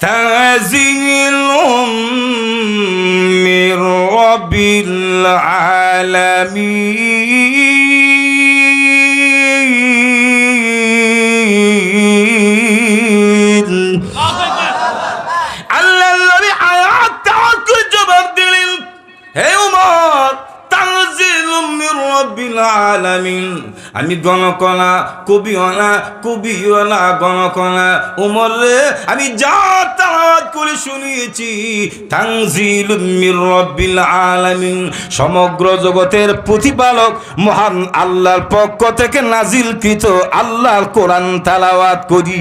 তানজিলুম মির রাব্বিল আলামিন। আল্লাহর নবী আয়াত তাওয়াক্কুল জবাব দিলেন, হে উমর, তানজিলুম মির রাব্বিল আলামিন। আমি গণকনা কবিওয়ালা গণকনা উমর রে, আমি যা তাওয়াত করে শুনিয়েছি, তানজিলুম মির রাব্বিল আলামিন, সমগ্র জগতের প্রতিপালক মহান আল্লাহর পক্ষ থেকে নাজিলকৃত আল্লাহর কোরআন তেলাওয়াত করি।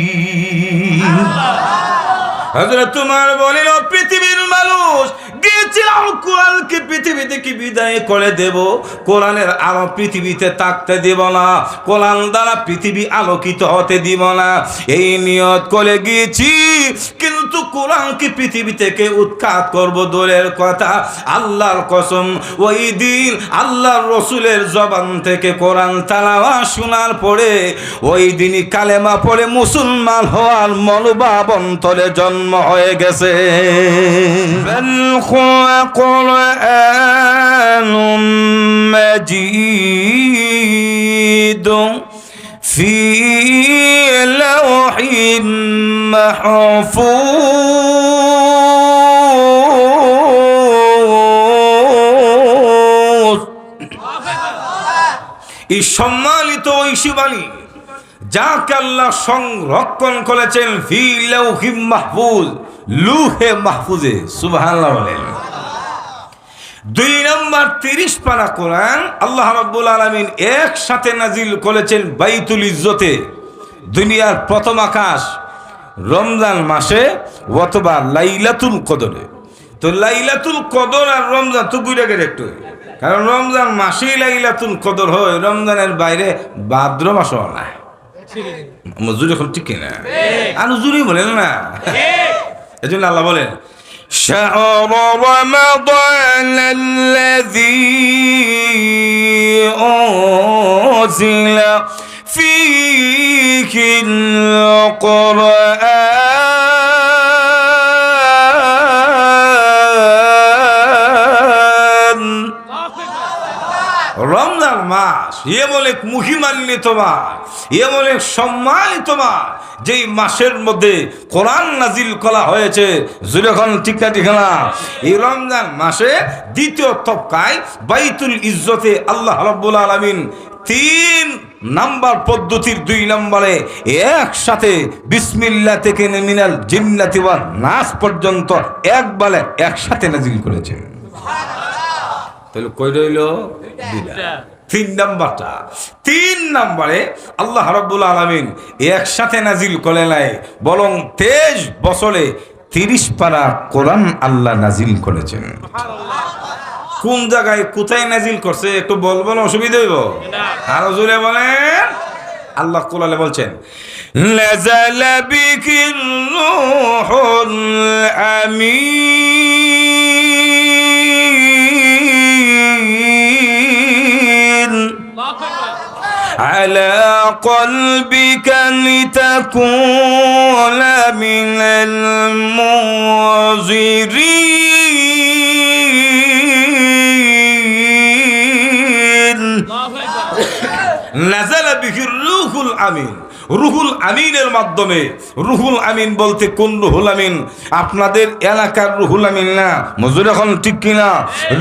হযরত তোমার বলেন, পৃথিবীর মানুষ গিয়েছিলাম কোরআনকে পৃথিবী থেকে বিদায় করে দেব, কোরআনের আলো পৃথিবীতে থাকতে দেব না, কোরআন দ্বারা পৃথিবী আলোকিত হতে দিব না, এই নিয়ত করে গিয়েছি। কিন্তু কোরআনকে পৃথিবী থেকে উৎখাত করব দূরের কথা, আল্লাহর কসম ওই দিন আল্লাহর রসুলের জবান থেকে কোরআন তেলাওয়াত শোনার পরে ওই দিনই কালেমা পড়ে মুসলমান হওয়ার মনোভাব অন্তরে জন্ম হয়ে গেছে। কুরআনুম মাজিদ ফি লাওহিম মাহফুজ। এই সম্মানিত ঐশীবাণী যাকে আল্লাহ সংরক্ষণ করেছেন ফি লাওহিম মাহফুজ, লুহে মাহফুজে, সুবহানাল্লাহ বলেন। 2 নম্বর 30 পারা কোরআন আল্লাহ রাব্বুল আলামিন একসাথে নাজিল করেছেন বাইতুল ইজ্জতে, দুনিয়ার প্রথম আকাশ, রমজান মাসে অথবা লাইলাতুল কদরে। তো লাইলাতুল কদর আর রমজান তো ঘুরে গেলে একটু, কারণ রমজান মাসেই লাইলাতুল কদর হয়, রমজানের বাইরে ভাদ্র মাসও না। মজুরি এখন ঠিক কিনা? আর হুজুরি বলেন না, এই জন্য আল্লাহ বলেন, شهر رمضان الذي أنزل فيه القرآن। রমজান মাস এমন এক মহিমান্বিত মাস, এমন এক সম্মানিত মাস, যেই মাসের মধ্যে কোরআন নাজিল করা হয়েছে। যখন ঠিক না, এই রমজান মাসে দ্বিতীয় তবকায় বাইতুল ইজ্জতে আল্লাহ রাব্বুল আলামিন 3 নাম্বার পদ্ধতির 2 নম্বরে একসাথে বিসমিল্লাহ থেকে মিনাল জিন্নাতি ওয়ান নাস পর্যন্ত একবারে একসাথে নাজিল করেছেন। তাহলে কই রইল? 3 নাম্বারটা। 3 নম্বরে আল্লাহ রাব্বুল আলামিন একসাথে নাজিল করে নাই, বরং 23 বছরে 30 পারা কোরআন আল্লাহ নাজিল করেছেন। কোন জায়গায় কোথায় নাজিল করছে একটু বলবেন, অসুবিধা হইব? আরো জোরে বলেন। আল্লাহ কোরআনে বলছেন, নাযালা বিহির রূহুল আমিন على قلبك لتكون من المنذرين نزل به الروح الأمين। রুহুল আমিনের মাধ্যমে, রুহুল আমিন বলতে কোন রুহুল আমিন? আপনাদের এলাকার রুহুল আমিন না, মজুর এখন ঠিক কিনা?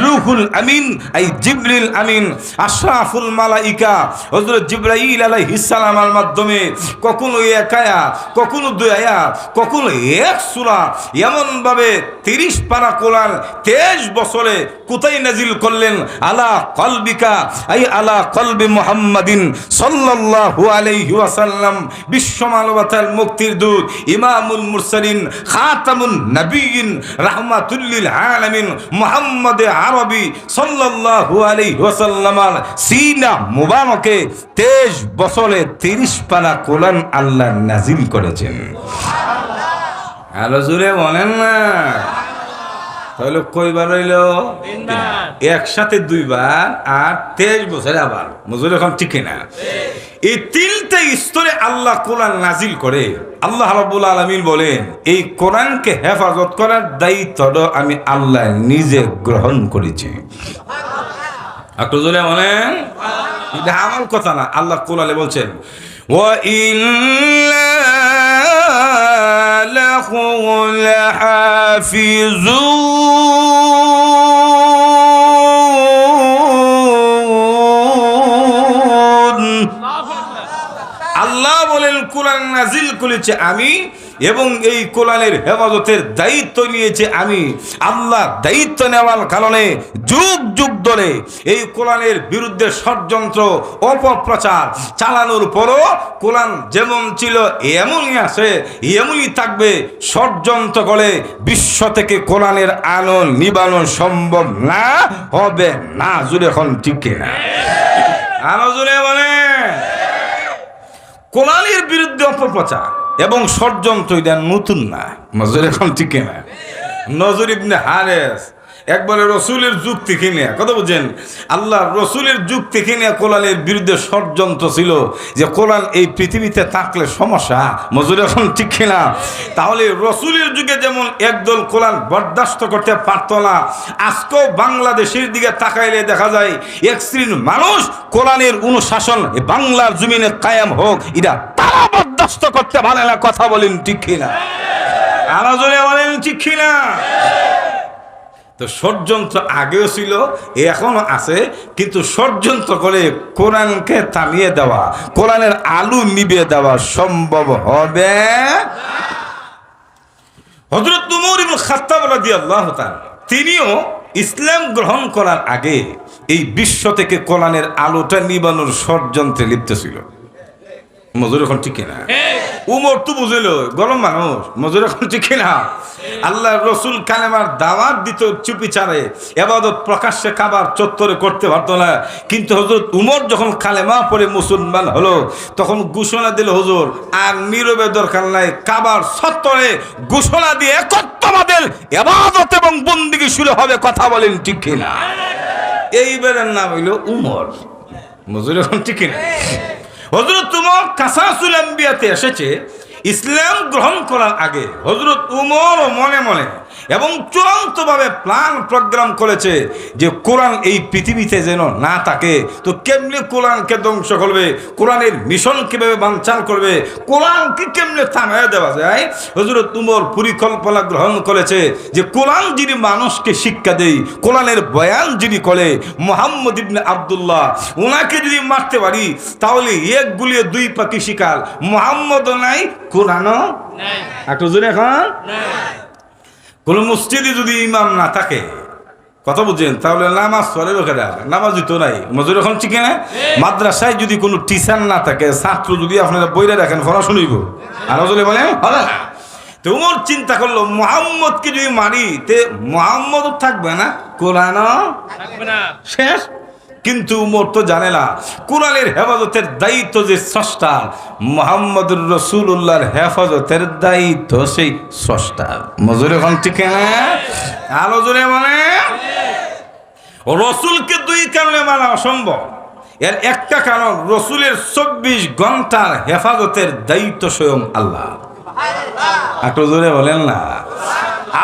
রুহুল আমিন এই জিবরিল আমিন, আশরাফুল মালাইকা হযরত জিবরাইল আলাইহিস সালামের মাধ্যমে কখনো এক আয়াত, কখনো 2 আয়াত, কখনো 1 সূরা, এমন ভাবে 30 পারা কোরআন 23 বছরে কোথায় নাজিল করলেন? আলা কলবিকা আই আলা কলবি মুহাম্মাদিন সাল্লাল্লাহু আলাইহি ওয়াসাল্লাম, বিশ্ব মানবতার মুক্তির দূত, ইমামুল মুরসালিন, খাতামুন নবিয়িন, রাহমাতুল লিল আলামিন মুহাম্মদ আরবি সাল্লাল্লাহু আলাইহি ওয়াসাল্লামের সিনা মুবারকে 23 বছরে 30 পারা কোরআন আল্লাহ নাজিল করেছেন। সুবহানাল্লাহ। আলো জুড়ে বলেন না। তাহলে কয়বার হইল? 3 বার। একসাথে 2 বার আর 23 বছরে আবার, মজুর এখন ঠিক না? এই তিনটা স্তরে আল্লাহ কোরআন নাজিল করে। আল্লাহ রাব্বুল আলামিন বলেন, এই কোরআনকে হেফাজত করার দায়িত্ব আমি আল্লাহ নিজে গ্রহণ করেছি। একটু জোরে বলেন, এটা আমার কথা না, আল্লাহ কোরআনে বলছেন, ওয়া ইন্না লাহু লাহাফিজুন। আল্লাহ বলেন কোরআন নাজিল করেছে আমি, এবং এই কোরআনের হেফাজতের দায়িত্ব নিয়েছে আমি। আল্লাহ দায়িত্ব নেওয়ার কারণে যুগ যুগ ধরে এই কোরআনের বিরুদ্ধে ষড়যন্ত্র অপপ্রচার চালানোর পরও কোরআন যেমন ছিল এমনই আছে, এমনই থাকবে। ষড়যন্ত্র করে বিশ্ব থেকে কোরআনের আলো নিবানো সম্ভব না, হবে না। জুড়ে এখন ঠিক কিনা? আলো জুড়ে বলে, কোরআনের বিরুদ্ধে অপপ্রচার এবং ষড়যন্ত্র এটা নতুন না। নজর এখন ঠিক না? নজর ইবনে হারেস একবারে রসুলের যুগ থেকে নিয়ে, কথা বুঝছেন, আল্লাহ রসুলের যুগ থেকে নিয়ে কোরআনের বিরুদ্ধে ষড়যন্ত্র ছিল যে কোরআন এই পৃথিবীতে থাকলে সমস্যা। মজুর এখন ঠিক না? তাহলে রসুলের যুগে যেমন একদল কোরআন বরদাস্ত করতে পারত না, আজকেও বাংলাদেশের দিকে তাকাইলে দেখা যায় এক শ্রেণীর মানুষ কোরআনের অনুশাসন বাংলার জমিনে কায়েম হোক, এটা তারা বরদাস্ত করতে পারে না। কথা বলেন ঠিক কিনা? আলোচনা বলেন ঠিক কিনা? তো ষড়যন্ত্র আগেও ছিল, এখনো আছে, কিন্তু ষড়যন্ত্র করে কোরআনকে থামিয়ে দেওয়া, কোরআনের আলো নিভিয়ে দেওয়া সম্ভব হবে। হযরত উমর ইবনে খাত্তাব রাদিয়াল্লাহু তাআলা তিনিও ইসলাম গ্রহণ করার আগে এই বিশ্ব থেকে কোরআনের আলোটা নিবানোর ষড়যন্ত্রে লিপ্ত ছিল। মজুর এখন ঠিক না? উমর তো বুঝল গরম মানুষ, মজুর এখন ঠিক না? আল্লাহ রসুল কালেমার দাওয়াত দিত চুপি চারে, ইবাদত প্রকাশ্যে কাবার চত্বরে করতে পারত না। কিন্তু হযরত উমর যখন কালেমা পড়ে মুসলমান হলো, তখন ঘোষণা দিল, হুজুর আর নীরবে দরকার নাই, কাবার চত্বরে ঘোষণা দিয়ে একত্ববাদের ইবাদত এবং বন্দেগী শুরু হবে। কথা বলেন ঠিক কিনা? এইবারের নাম হইল উমর। মজুর এখন ঠিক কিনা? হযরত উমর কাসাসুল আম্বিয়াতে এসেছে। ইসলাম গ্রহণ করার আগে হযরত উমর মনে মনে এবং চূড়ান্তভাবে প্ল্যান প্রোগ্রাম করেছে যে কোরআন এই পৃথিবীতে যেন না থাকে। তো কেমনে কোরআনকে ধ্বংস করবে, কোরআনের মিশন কিভাবে বানচাল করবে, কোরআনকে কেমনে থামিয়ে দেওয়া যায়। হযরত উমর পরিকল্পনা গ্রহণ করেছে যে কোরআন যিনি মানুষকে শিক্ষা দেয়, কোরআনের বয়ান যিনি করে, মুহাম্মদ ইবনে আব্দুল্লাহ, ওনাকে যদি মারতে পারি তাহলে এক গুলিয়ে দুই পাখি শিকার। মুহাম্মদও নাই, কোরআনও নাই। একটু জোরে এখন, কোন মসজিদে যদি ইমাম না থাকে, কথা বুঝছেন, তাহলে নামাজ পড়ে লোকেরা, নামাজ তো নাই। মজুর এখন ঠিক না? মাদ্রাসায় যদি কোনো টিচার না থাকে, ছাত্র যদি আপনারা বইরা রাখেন, পড়া শুনিব আর বলে হবে না। তো উমর চিন্তা করলো, মুহাম্মদকে যদি মারি তে মুহাম্মদও থাকবে না, কোরআনও থাকবে না, শেষ। কিন্তু উমর তো জানে না কোরআনের হেফাজতের দায়িত্ব যে স্রষ্টা মুহাম্মদুর রাসূলুল্লাহর হেফাজতের দায়িত্ব সেই স্রষ্টা। মজুর এখন ঠিক না? আলো জোরে মানে, রসুলকে দুই কারণে মানা অসম্ভব। এর একটা কারণ, রসুলের 24 ঘন্টার হেফাজতের দায়িত্ব স্বয়ং আল্লাহ। একটু জোরে বলেন না?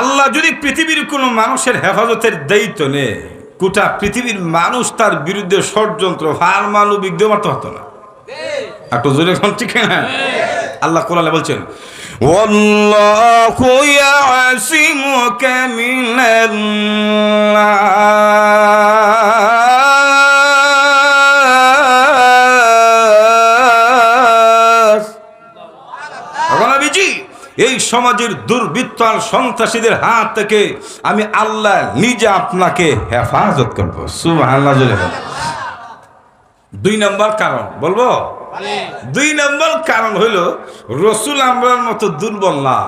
আল্লাহ যদি পৃথিবীর কোনো মানুষের হেফাজতের দায়িত্ব নেয়, গোটা পৃথিবীর মানুষ তার বিরুদ্ধে ষড়যন্ত্র পারমাণবিক দিয়ে মারতে হতো না। একটু জোরে এখন ঠিক না? আল্লাহ কোরআনে বলছেন, ওয়াল্লাহু ইয়াসিমুকা মিনান নাস। এই সমাজের দুর্বৃত্ত আর সন্ত্রাসীদের হাত থেকে আমি আল্লাহ নিজে আপনাকে হেফাজত করব। সুবহানাল্লাহ। দুই নম্বর কারণ বলবো, দুই নম্বর কারণ হইল রসুল আমরার মতো দুর্বল না।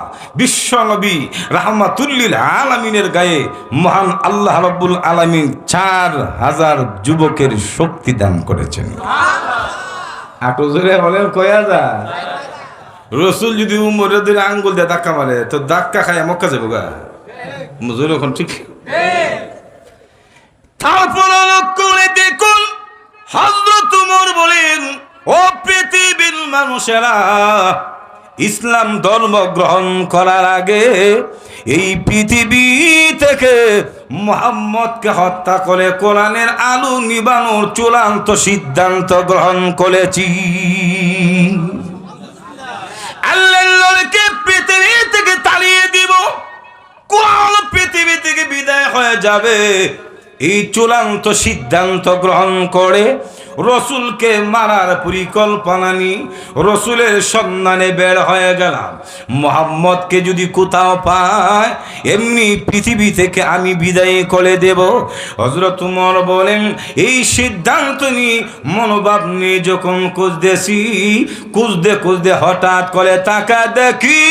বিশ্ব নবী রাহমাতুল্লিল আলামিনের গায়ে মহান আল্লাহ রাব্বুল আলামিন 4000 যুবকের শক্তি দান করেছেন। আটো জোরে বলেন কয়া যায়। রসুল যদি উমরের দিনে আঙ্গুল দিয়ে ধাক্কা মারে তো ধাক্কা খায় মক্কা যাবো গা। মজুর এখন ঠিক। তারপর লক্ষ্য করে দেখুন, হযরত উমর বলেন, ও মানুষেরা ইসলাম ধর্ম গ্রহণ করার আগে এই পৃথিবী থেকে মুহাম্মদকে হত্যা করে কোরআনের আলো নিবানোর চূড়ান্ত সিদ্ধান্ত গ্রহণ করেছি। আল্লাহকে পৃথিবী থেকে তাড়িয়ে দিব, কোরআন পৃথিবী থেকে বিদায় হয়ে যাবে, এই চূড়ান্ত সিদ্ধান্ত গ্রহণ করে রসুলকে মারার পরিকল্পনা নিয়ে রসুলের সন্ধানে বের হয়ে গেলাম। মুহাম্মদকে যদি কোথাও পায় এমনি পৃথিবী থেকে আমি বিদায় করে দেব। হযরত উমর বলেন, এই সিদ্ধান্ত নিয়ে মনোভাব নিয়ে যখন খুঁজতে হঠাৎ করে তাকা দেখি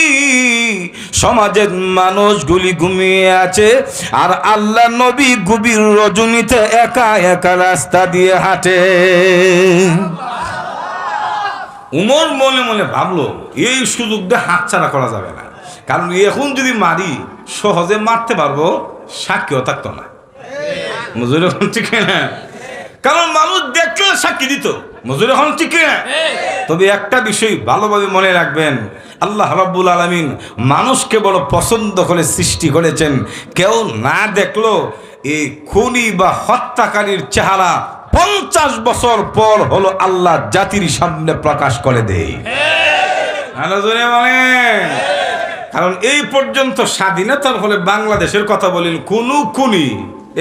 সমাজের মানুষগুলি ঘুমিয়ে আছে, আর আল্লাহ নবী গভীর রজনীতে একা একা রাস্তা দিয়ে হাঁটে। উমর মনে মনে ভাবলো, এই সুযোগ দিয়ে হাতছাড়া করা যাবে না, কারণ এখন যদি মারি সহজে মারতে পারবো, সাক্ষীও থাকতো না। মজুর এখন ঠিক না, কারণ মানুষ দেখলে সাক্ষী দিত। মজুর এখন ঠিক না। তবে একটা বিষয় ভালোভাবে মনে রাখবেন, আল্লাহ রাব্বুল আলামিন মানুষকে বড় পছন্দ করে সৃষ্টি করেছেন। কেউ না দেখলো এই খুনি বা হত্যাকারীর চেহারা 50 বছর পর হলো আল্লাহ জাতির সামনে প্রকাশ করে দেয়। কারণ এই পর্যন্ত স্বাধীনতার ফলে বাংলাদেশের কথা বলেন, কোন খুনি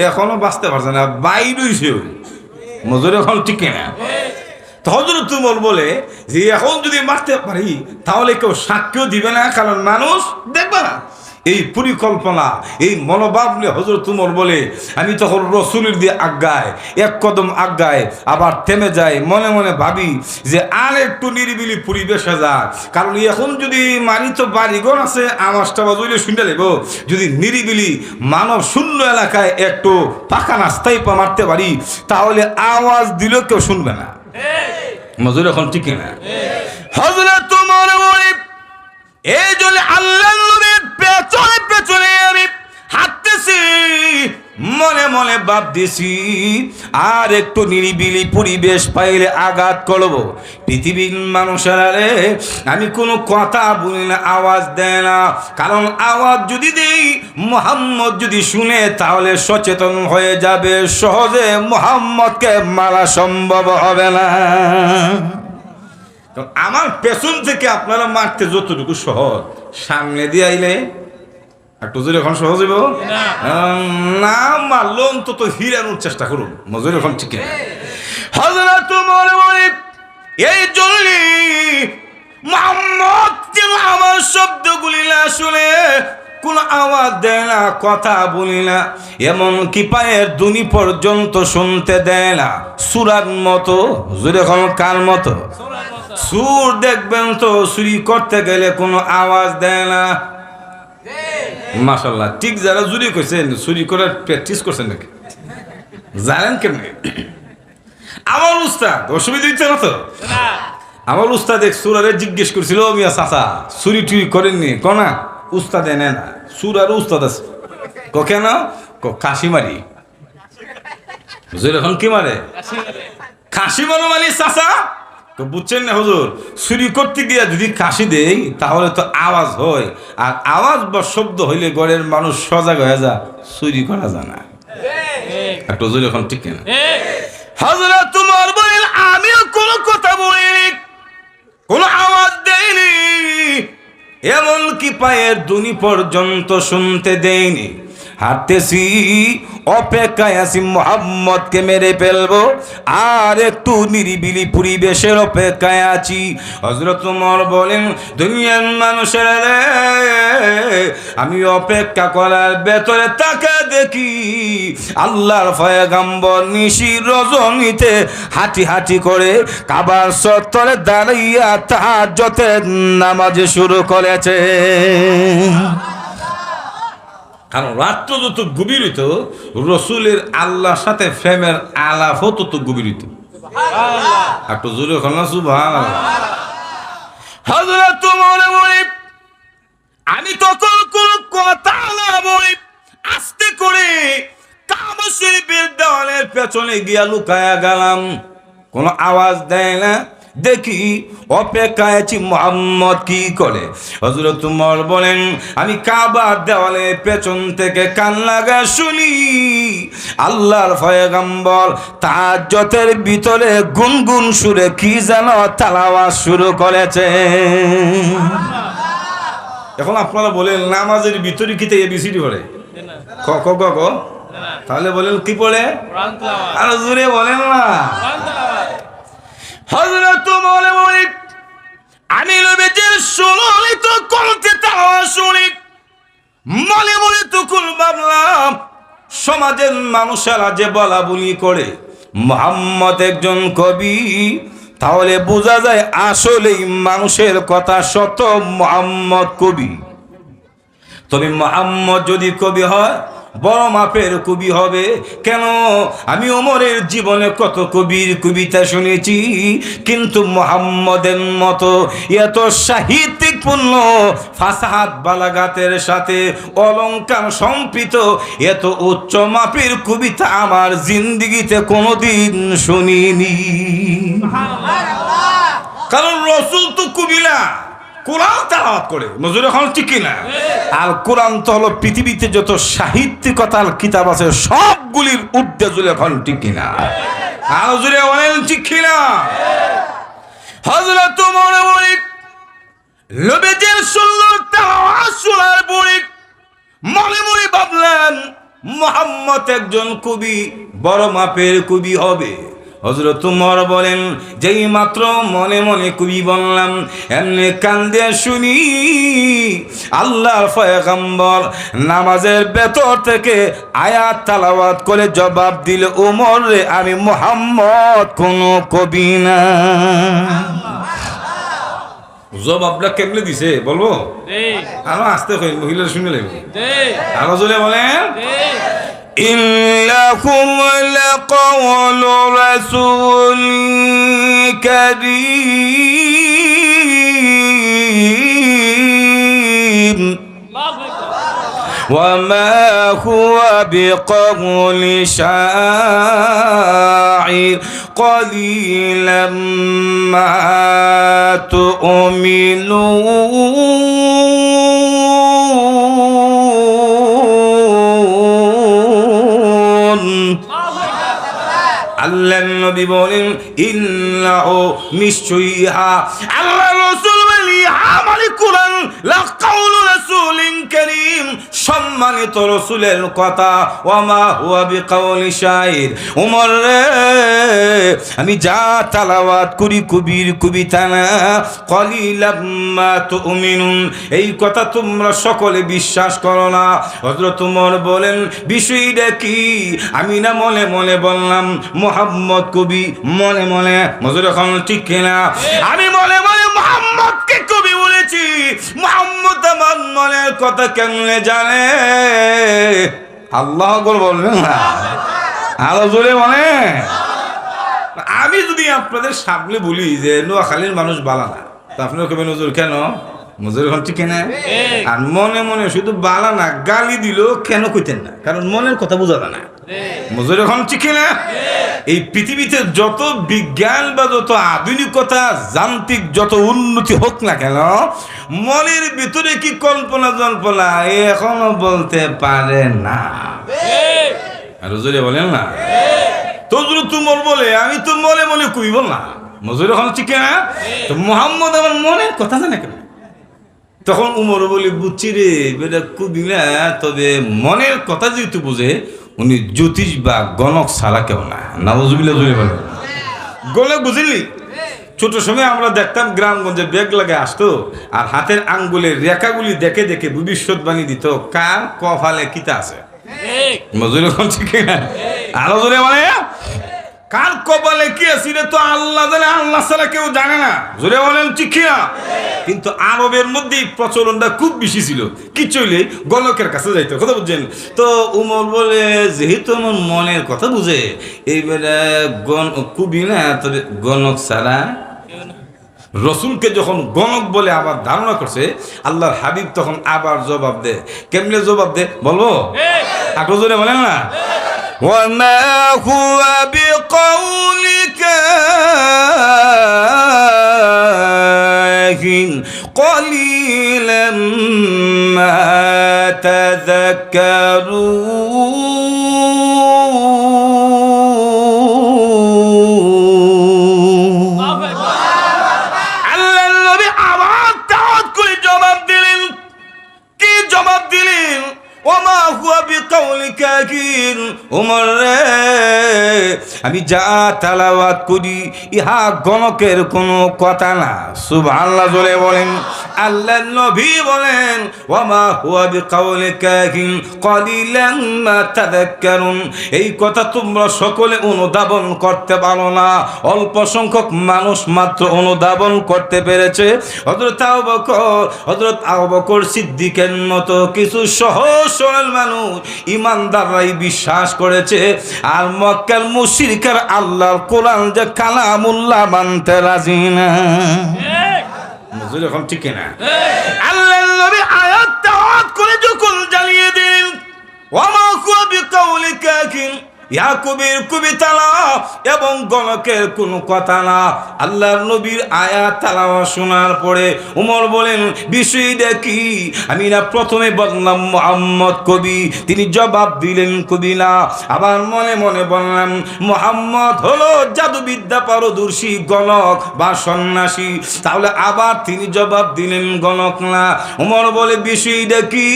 এখনো বাঁচতে পারছে না, বাইরেছে মজুর এখন ঠিক না। তো হযরত উমর বলে যে এখন যদি মারতে পারি তাহলে কেউ সাক্ষ্য দিবে না, কারণ মানুষ দেখবে না। এই পরিকল্পনা, এই মনোভাব নিয়ে হযরত উমর বলে, আমি তখন রসুলের দিয়ে আজ্ঞায় এক কদম আজ্ঞায় আবার থেমে যাই। মনে মনে ভাবি যে আর একটু নিরিবিলি পরিবেশে যাক, কারণ এখন যদি মারি তো বাড়িঘর আছে, আওয়াজটা বাজলে শুনতে নেব। যদি নিরিবিলি মানব শূন্য এলাকায় একটু পাকা রাস্তায় মারতে পারি তাহলে আওয়াজ দিলেও কেউ শুনবে না। মজুর এখন ঠিক না। হযরত উমর বলে, এই জন্য আল্লাহর নবীর পেছনে পেছনে আমি হাঁটতেছি, মনে মনে ভাবতেছি আর একটু নিরিবিলি পরিবেশ পাইলে আঘাত করব। পৃথিবীর মানুষেরা রে, আমি কোনো কথা বলি না, আওয়াজ দেয় না, কারণ আওয়াজ যদি দেই মুহাম্মদ যদি শুনে তাহলে সচেতন হয়ে যাবে, সহজে মুহাম্মদকে মারা সম্ভব হবে না। আমার পেছন থেকে আপনারা মারতে যতটুকু সহজ, সামনে দিয়ে আইলে একটু জোরে এখন সহজ হইব না, মারলো অন্তত হিরানোর চেষ্টা করুন। মজুর এখন ঠিক না। হযরত উমর বলে, এই জন্য মুহাম্মদ যেন আমার শব্দগুলি না শুনে, কোন আওয়াজ দেয় না, কথা বলি না, এমনকি পায়ের দুনি পর্যন্ত শুনতে দেয় না। সূরার মতো, জোরে এখন কার মতো? সুর দেখবেন তো চুরি করতে গেলে কোনো আওয়াজ দেয় না। মাশাআল্লাহ, ঠিক যারা চুরি করছেন, চুরি করার প্র্যাকটিস করছেন নাকি জানেন কেমনে? আমার উস্তাদ অসুবিধা হচ্ছে না তো? আমার উস্তাদ এক সুরারে জিজ্ঞেস করছিল, মিয়া চাচা চুরি টুরি করেননি? কনা উস্তাদ এনে না, সুরার উস্তাদ আছে। কেন? কাশি মারি। এখন কি মারে? কাশি মারো মানে চাচা বুঝছেন না হুজুর, চুরি করতে গিয়ে যদি কাশি দেই তাহলে তো আওয়াজ হয়, আর আওয়াজ বা শব্দ হইলে ঘরের মানুষ সজাগ হয়ে যা, চুরি করা যায় না। একটা হুজুর এখন ঠিক না। হযরত উমর বলেন, আমিও কোনো কথা বলিনি, কোনো আওয়াজ দেইনি, এমনকি পায়ের দুনি পর্যন্ত শুনতে দেয়নি। হাঁটতেছি, অপেক্ষায় আছি মুহাম্মদকে মেরে ফেলবো, আর একটু নিরিবিলি পরিবেশের অপেক্ষায় আছি। হযরত ওমর বলেন, দুনিয়ার মানুষেরা রে, আমি অপেক্ষা করার ভেতরে তাকে দেখি আল্লাহর পয়গম্বর নিশি রজনীতে হাঁটি হাঁটি করে কাবার চত্বরে দাঁড়াইয়া তাহাজ্জুদের নামাজ শুরু করেছে। কারণ রাত্র যত গভীর হইত, রসুলের আল্লাহর সাথে প্রেমের আলাপও তত গভীর হইত। একটু জোরে না সুবহানাল্লাহ। হযরত ওমর বলে, আমি তখন কোন কথা না বলি, আস্তে করে কাবা শরীফের দেওয়ালের পেছনে গিয়া লুকায়া গেলাম। কোনো আওয়াজ দেয় না, দেখি অপেক্ষায় আছি মুহাম্মদ কি করে। হযরত উমর বলেন, আমি কাবার দেওয়ালে পেছন থেকে কান লাগা শুনি আল্লাহর পয়গম্বর তাহাজ্জুদের ভিতরে গুনগুন সুরে কি যেন তেলাওয়াত শুরু করেছে। এখন আপনারা বলেন নামাজের ভিতরে কি এবিসিডি পড়ে? ক ক ক ক তাহলে বলেন কি পড়ে? আর জোরে বলেন না। হযরত ওমর বলেন, আমি নবীজির সুললিত কণ্ঠে তেলাওয়াত শুনি মনে মনে তখন ভাবলাম, সমাজের মানুষেরা যে বলা বলি করে মুহাম্মদ একজন কবি, তাহলে বোঝা যায় আসলেই মানুষের কথা সত্য, মুহাম্মদ কবি। তবে মুহাম্মদ যদি কবি হয় বড় মাপের কবি হবে। কেন? আমি ওমরের জীবনে কত কবির কবিতা শুনেছি, কিন্তু মুহাম্মদের মতো এত সাহিত্যিকপূর্ণ ফাসাহাত বালাগাতের সাথে অলংকার সম্পৃক্ত এত উচ্চ মাপের কবিতা আমার জিন্দেগিতে কোনোদিন শুনিনি। কারণ রাসূল তো কবি না, কোরআন তেলাওয়াত করে। নজরে এখন ঠিক কিনা? আর কোরআন তো হলো পৃথিবীতে যত সাহিত্যিকতার কিতাব আছে সবগুলির ঊর্ধ্বে জুলে এখন ঠিক কিনা? আর নজরে বলেন ঠিক কিনা? হযরত ওমর বলেন, নবীজির সুন্নাত তেলাওয়াত শোনার পরে মনে মনে ভাবলেন মুহাম্মদ একজন কবি, বড় মাপের কবি হবে। হযরত ওমর বলেন, যেই মাত্র মনে মনে কবি বললাম, এমনি কান দিয়ে শুনি আল্লাহর পয়গম্বর নামাজের ভেতর থেকে আয়াত তেলাওয়াত করে জবাব দিল, ওমর রে আমি মুহাম্মদ কোনো কবি না। জবাবটা কেমনে দিছে বলবো? আরো আসতে কই, মহিলা শুনে লাগবে। আরো জোরে বলেন, ইন্নাকুম লাকাওলু রাসূলিন কারীম ওয়া মা হুয়া বিকাউলি শাঈর قليلا ما تؤمنون আল্লাহর নবী বলেন, ইন্নাহু নিশ্চয়ই আল্লাহ রাসূল বলি আমাল কুরআন লাকাউলু রাসূলিন কারীম, সম্মানিত রাসূলের কথা, ওয়া মা হুয়া বিকাউলি শাঈর। ওমর রে আমি যা তেলাওয়াত করি কবির কবিতা না, কলিলাম মা তুমিনুন, এই কথা তোমরা সকলে বিশ্বাস করো না। হযরত ওমর বলেন, বিষয়টা কি? আমি না মনে মনে বললাম মুহাম্মদ কবি, মনে মনে মজুর এখন ঠিক কিনা? আমি মনে মনে মুহাম্মদকে কবি বলেছি, মুহাম্মদ আমার মনের কথা কেমনে জানে? আল্লাহ আকবার বলবেন না? আরো জোরে বলে। আমি যদি আপনাদের সামনে বলি যে নোয়াখালীর মানুষ বালা না, তা আপনার কবে নজর কেন? মজুর এখন ঠিক কিনা? আর মনে মনে শুধু বালা না, গালি দিল কেন কইতেন না? কারণ মনের কথা বোঝা যায় না। মজুর এখন ঠিক কিনা? এই পৃথিবীতে যত বিজ্ঞান বা যত আধুনিকতা যান্ত্রিক যত উন্নতি হোক না কেন, মনের ভিতরে কি কল্পনা জল্পনা এখনো বলতে পারে না। আর জোরে বলেন না। তো তোমার বলে আমি তো মনে মনে কইব না, মজুর এখন ঠিক কিনা? তো মুহাম্মদ আমার মনের কথা জানে কেন? তখন উমর বলি, বুঝছি রে বেটা কবি না, তবে মনের কথা যেহেতু বুঝে উনি জ্যোতিষ বা গণক ছাড়া কেউ না। নাউজুবিল্লাহ জোরে বলেন। গণক বুঝলি? ছোট সময় আমরা দেখতাম গ্রামগঞ্জে ব্যাগ লাগে আসতো, আর হাতের আঙ্গুলের রেখাগুলি দেখে দেখে ভবিষ্যৎবাণী দিত কার কপালে কিতা আছে। মজুর এখন ঠিক না? আরো জোরে মানে কার কপালে কি আছে তো আল্লাহ জানে, আল্লাহ ছাড়া কেউ জানে না। জোরে বলেন ঠিক না? কিন্তু আরবের মধ্যে প্রচলনটা খুব বেশি ছিল, কি চলে গণকের কাছে যাইতো, কথা বুঝছেন? তো উমর বলে, যেহেতু আমার মনের কথা বুঝে এইবারে কবি না, তবে গণক ছাড়া। রসুলকে যখন গণক বলে আবার ধারণা করছে, আল্লাহর হাবিব তখন আবার জবাব দে। কেমনে জবাব দে বলবো? আগ্রহ জোরে বলেন না। وما هو بقول কাহিন কলিলাম মা তাযাক্কারুন। আল্লাহর নবী আবার দাওয়াত করে জবাব দিলেন। কি জবাব দিলেন? ওমা হুয়া বিকাউলি কাহিন, ওমর রে, আমি যা তেলাওয়াত করি ইহা গণকের কোনো কথা না। সুবহানাল্লাহ জোরে বলেন। আল্লাহর নবী বলেন ওমা হুয়া বিকাউলি কাহিন কলিলাম মা তাযাক্কারুন, এই কথা তোমরা সকলে অনুধাবন করতে পারো না, অল্প সংখ্যক মানুষ মাত্র অনুধাবন করতে পেরেছে। হযরত আবু বকর সিদ্দিকের মতো কিছু সহজ সরল মানুষ ইমানদাররাই বিশ্বাস করেছে। আর মক্কার মুশরিকরা আল্লাহর কোরআন যে কালামুল্লাহ মানতে রাজি না। এখন ঠিক না? আল্লাহর নবী আয়াত তাওয়াত করে যখন জ্বালিয়ে দিলেন ওমা হুয়া বিকাউলি কাহিন, ইহা কবির কবিতা না এবং গণকের কোনো কথা না। আল্লাহর নবীর আয়াত তালাওয়াত শোনার পরে উমর বলেন বিষয়টা কি? আমি না প্রথমে বললাম মুহাম্মদ কবি, তিনি জবাব দিলেন কবি না। আবার মনে মনে বললাম মুহাম্মদ হলো জাদুবিদ্যা পারদর্শী গণক বা সন্ন্যাসী, তাহলে আবার তিনি জবাব দিলেন গণক না। উমর বলে বিষয়টা কি?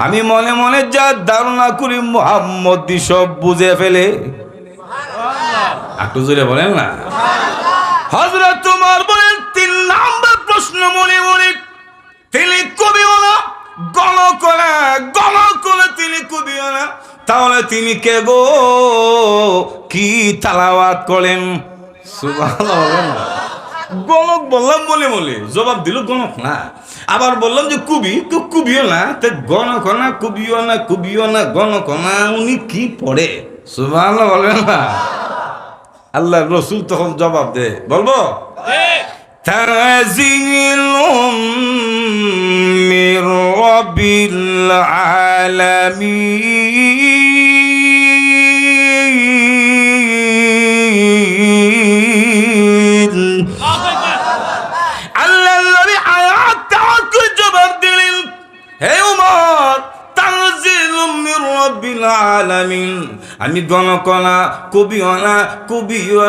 আমি মনে মনে যা ধারণা করি মুহাম্মদ সব বুঝে ফেলে। একটু জোরে বলেন না। হযরত ওমর বলেন 3 নাম্বার প্রশ্ন মনে মনে, তিনি কবিও না গণকও না, তিনি কবিও না, তাহলে তিনি কে গো? কি তালাওয়াত করেন? সুবহানাল্লাহ। গণক বললাম বলে বলে জবাব দিল গণক না। আবার বললাম যে কুবিও না, গণক না, কুবিও না, গণক না, উনি কি পড়ে? সুবহানাল্লাহ বলবেন না। আল্লাহ রসুল তখন জবাব দে, বলবো তানজিলুম মির রাব্বিল আলামিন। আল্লাহর নবী আয়াত তাওয়াত করে জবাব দিলেন হে উমর, তানজিলুম মির রাব্বিল আলামিন, আমি গণক না, কবিও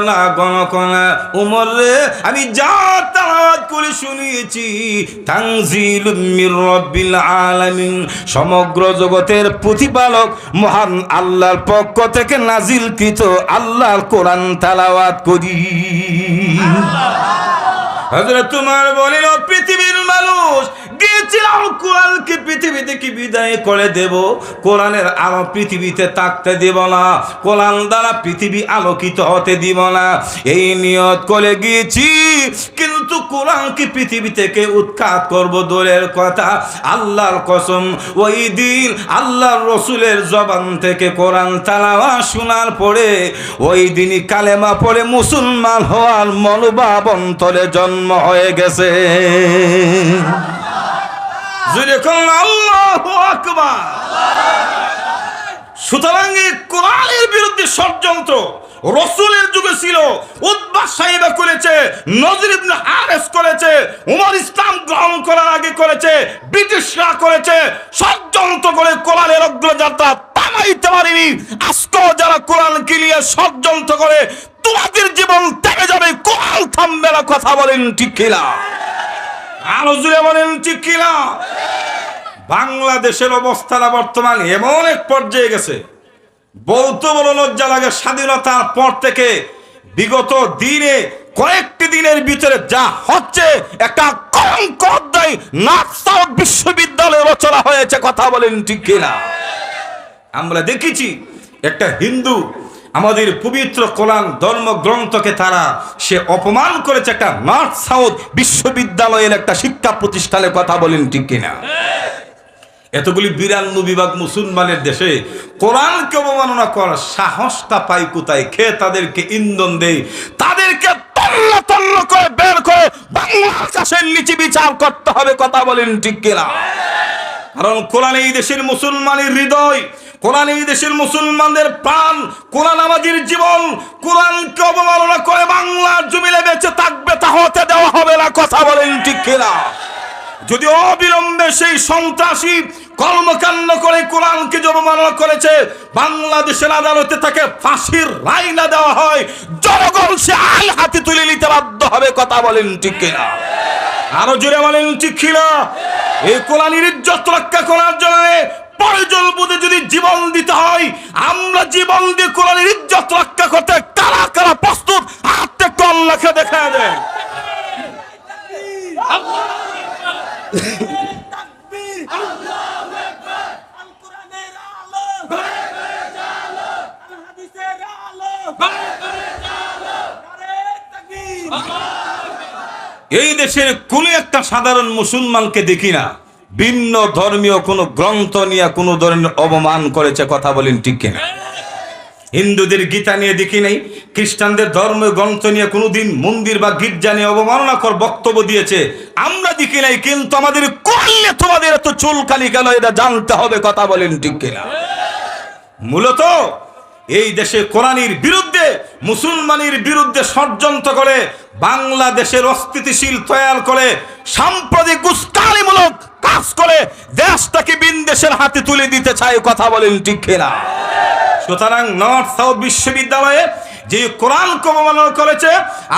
না, গণক না। উমর রে, আমি যা তাওয়াত করে শুনিয়েছি তানজিলুম মির রাব্বিল আলামিন, সমগ্র জগতের প্রতিপালক মহান আল্লাহর পক্ষ থেকে নাজিলকৃত আল্লাহর কোরআন তেলাওয়াত করি। হযরত ওমর বলেন পৃথিবীর মানুষ গিয়েছিলাম কোরআনকে পৃথিবী থেকে বিদায় করে দেব, কোরআনের আলো পৃথিবীতে থাকতে দেব না, কোরআন দ্বারা পৃথিবী আলোকিত হতে দিব না, এই নিয়ত করে গিয়েছি। কিন্তু কোরআনকে পৃথিবী থেকে উৎখাত করব দূরের কথা, আল্লাহর কসম ওই দিন আল্লাহর রসুলের জবান থেকে কোরআন তেলাওয়াত শোনার পরে ওই দিনই কালেমা পড়ে মুসলমান হওয়ার মনোভাব অন্তরে জন্ম হয়ে গেছে। আল্লাহু আকবার। সুতরাং কোরআনের বিরুদ্ধে ষড়যন্ত্র রসুলের যুগে ছিল, উতবা সাহেবা করেছে, নজর ইবনে হারেস করেছে, উমর ইসলাম গ্রহণ করার আগে করেছে, ব্রিটিশরা করেছে, ষড়যন্ত্র করে কোরআনের অগ্রযাত্রা থামাইতে পারেনি। আজকেও যারা কোরআনকে নিয়ে ষড়যন্ত্র করে তোমাদের জীবন থেমে যাবে, কোরআন থামবে না। কথা বলেন ঠিক কিনা? আরো জোরে বলেন ঠিক কিনা? বাংলাদেশের অবস্থাটা বর্তমান এমন এক পর্যায়ে গেছে, বলতে বড় লজ্জা লাগে। স্বাধীনতার পর থেকে বিগত দিনে কয়েকটি দিনের ভিতরে যা হচ্ছে একটা কলঙ্ক অধ্যায় নর্থ বিশ্ববিদ্যালয়ে রচনা হয়েছে। কথা বলেন ঠিক কিনা? আমরা দেখেছি একটা হিন্দু আমাদের পবিত্র কোরআন ধর্মগ্রন্থকে সে অপমান করেছে একটা নর্থ সাউথ বিশ্ববিদ্যালয়ের একটা শিক্ষা প্রতিষ্ঠানের। কথা বলেন ঠিক কিনা? এতগুলি 92 বিভাগ মুসলমানের দেশে কোরআনকে অবমাননা করার সাহসটা পাই কোথায়? খেয়ে তাদেরকে ইন্ধন দেয়, তাদেরকে তন্ন করে বের করে বাংলা আকাশের নিচে বিচার করতে হবে। কথা বলেন ঠিক কিনা? কারণ কোরআন এই দেশের মুসলমানের হৃদয়, কোরআন এই দেশের মুসলমানদের প্রাণ, কোরআন আমাদের জীবন। কোরআনকে অবমাননা করে বাংলার জমিনে বেঁচে থাকবে, তা হতে দেওয়া হবে না। কথা বলেন ঠিক কিনা? যদি অবিলম্বে সেই সন্ত্রাসী কর্মকাণ্ড করে কোরআনকে যে অবমাননা করেছে, বাংলাদেশের আদালতে তাকে ফাঁসির রায় না দেওয়া হয়, জনগণ সে আইন হাতে তুলে নিতে বাধ্য হবে। কথা বলেন ঠিক কিনা? আরো জোরে বলেন ঠিক কিনা? এই কোরআনের ইজ্জত রক্ষা করার জন্য প্রয়োজন বোধে যদি জীবন দিতে হয়, আমরা জীবন দিয়ে কোরআনের ইজ্জত রক্ষা করতে কারা কারা প্রস্তুত? হাতে কল লেখা দেখা দেয়। এই দেশের কোন একটা সাধারণ মুসলমানকে দেখি না ভিন্ন ধর্মীয় কোন গ্রন্থ নিয়ে কোন ধরনের অপমান করেছে। কথা বলেন ঠিক কিনা? হিন্দুদের গীতা নিয়ে দেখি নাই, খ্রিস্টানদের ধর্মীয় গ্রন্থ নিয়ে কোনোদিন মন্দির বা গির্জা নিয়ে অবমাননাকর বক্তব্য দিয়েছে আমরা দেখি নাই। কিন্তু আমাদের করলে তোমাদের এত চুলকানি কেন, এটা জানতে হবে। কথা বলেন ঠিক কিনা? মূলত এই দেশে কোরআনের বিরুদ্ধে, মুসলমানের বিরুদ্ধে ষড়যন্ত্র করে বাংলাদেশের অস্থিতিশীল তৈরি করে সাম্প্রদায়িক উস্কানিমূলক কাজ করে দেশটাকে বিদেশের হাতে তুলে দিতে চায়। কথা বলেন ঠিক কিনা? সুতরাং নর্থ সাউথ বিশ্ববিদ্যালয়ে যে কোরআনকে অবমাননা করেছে,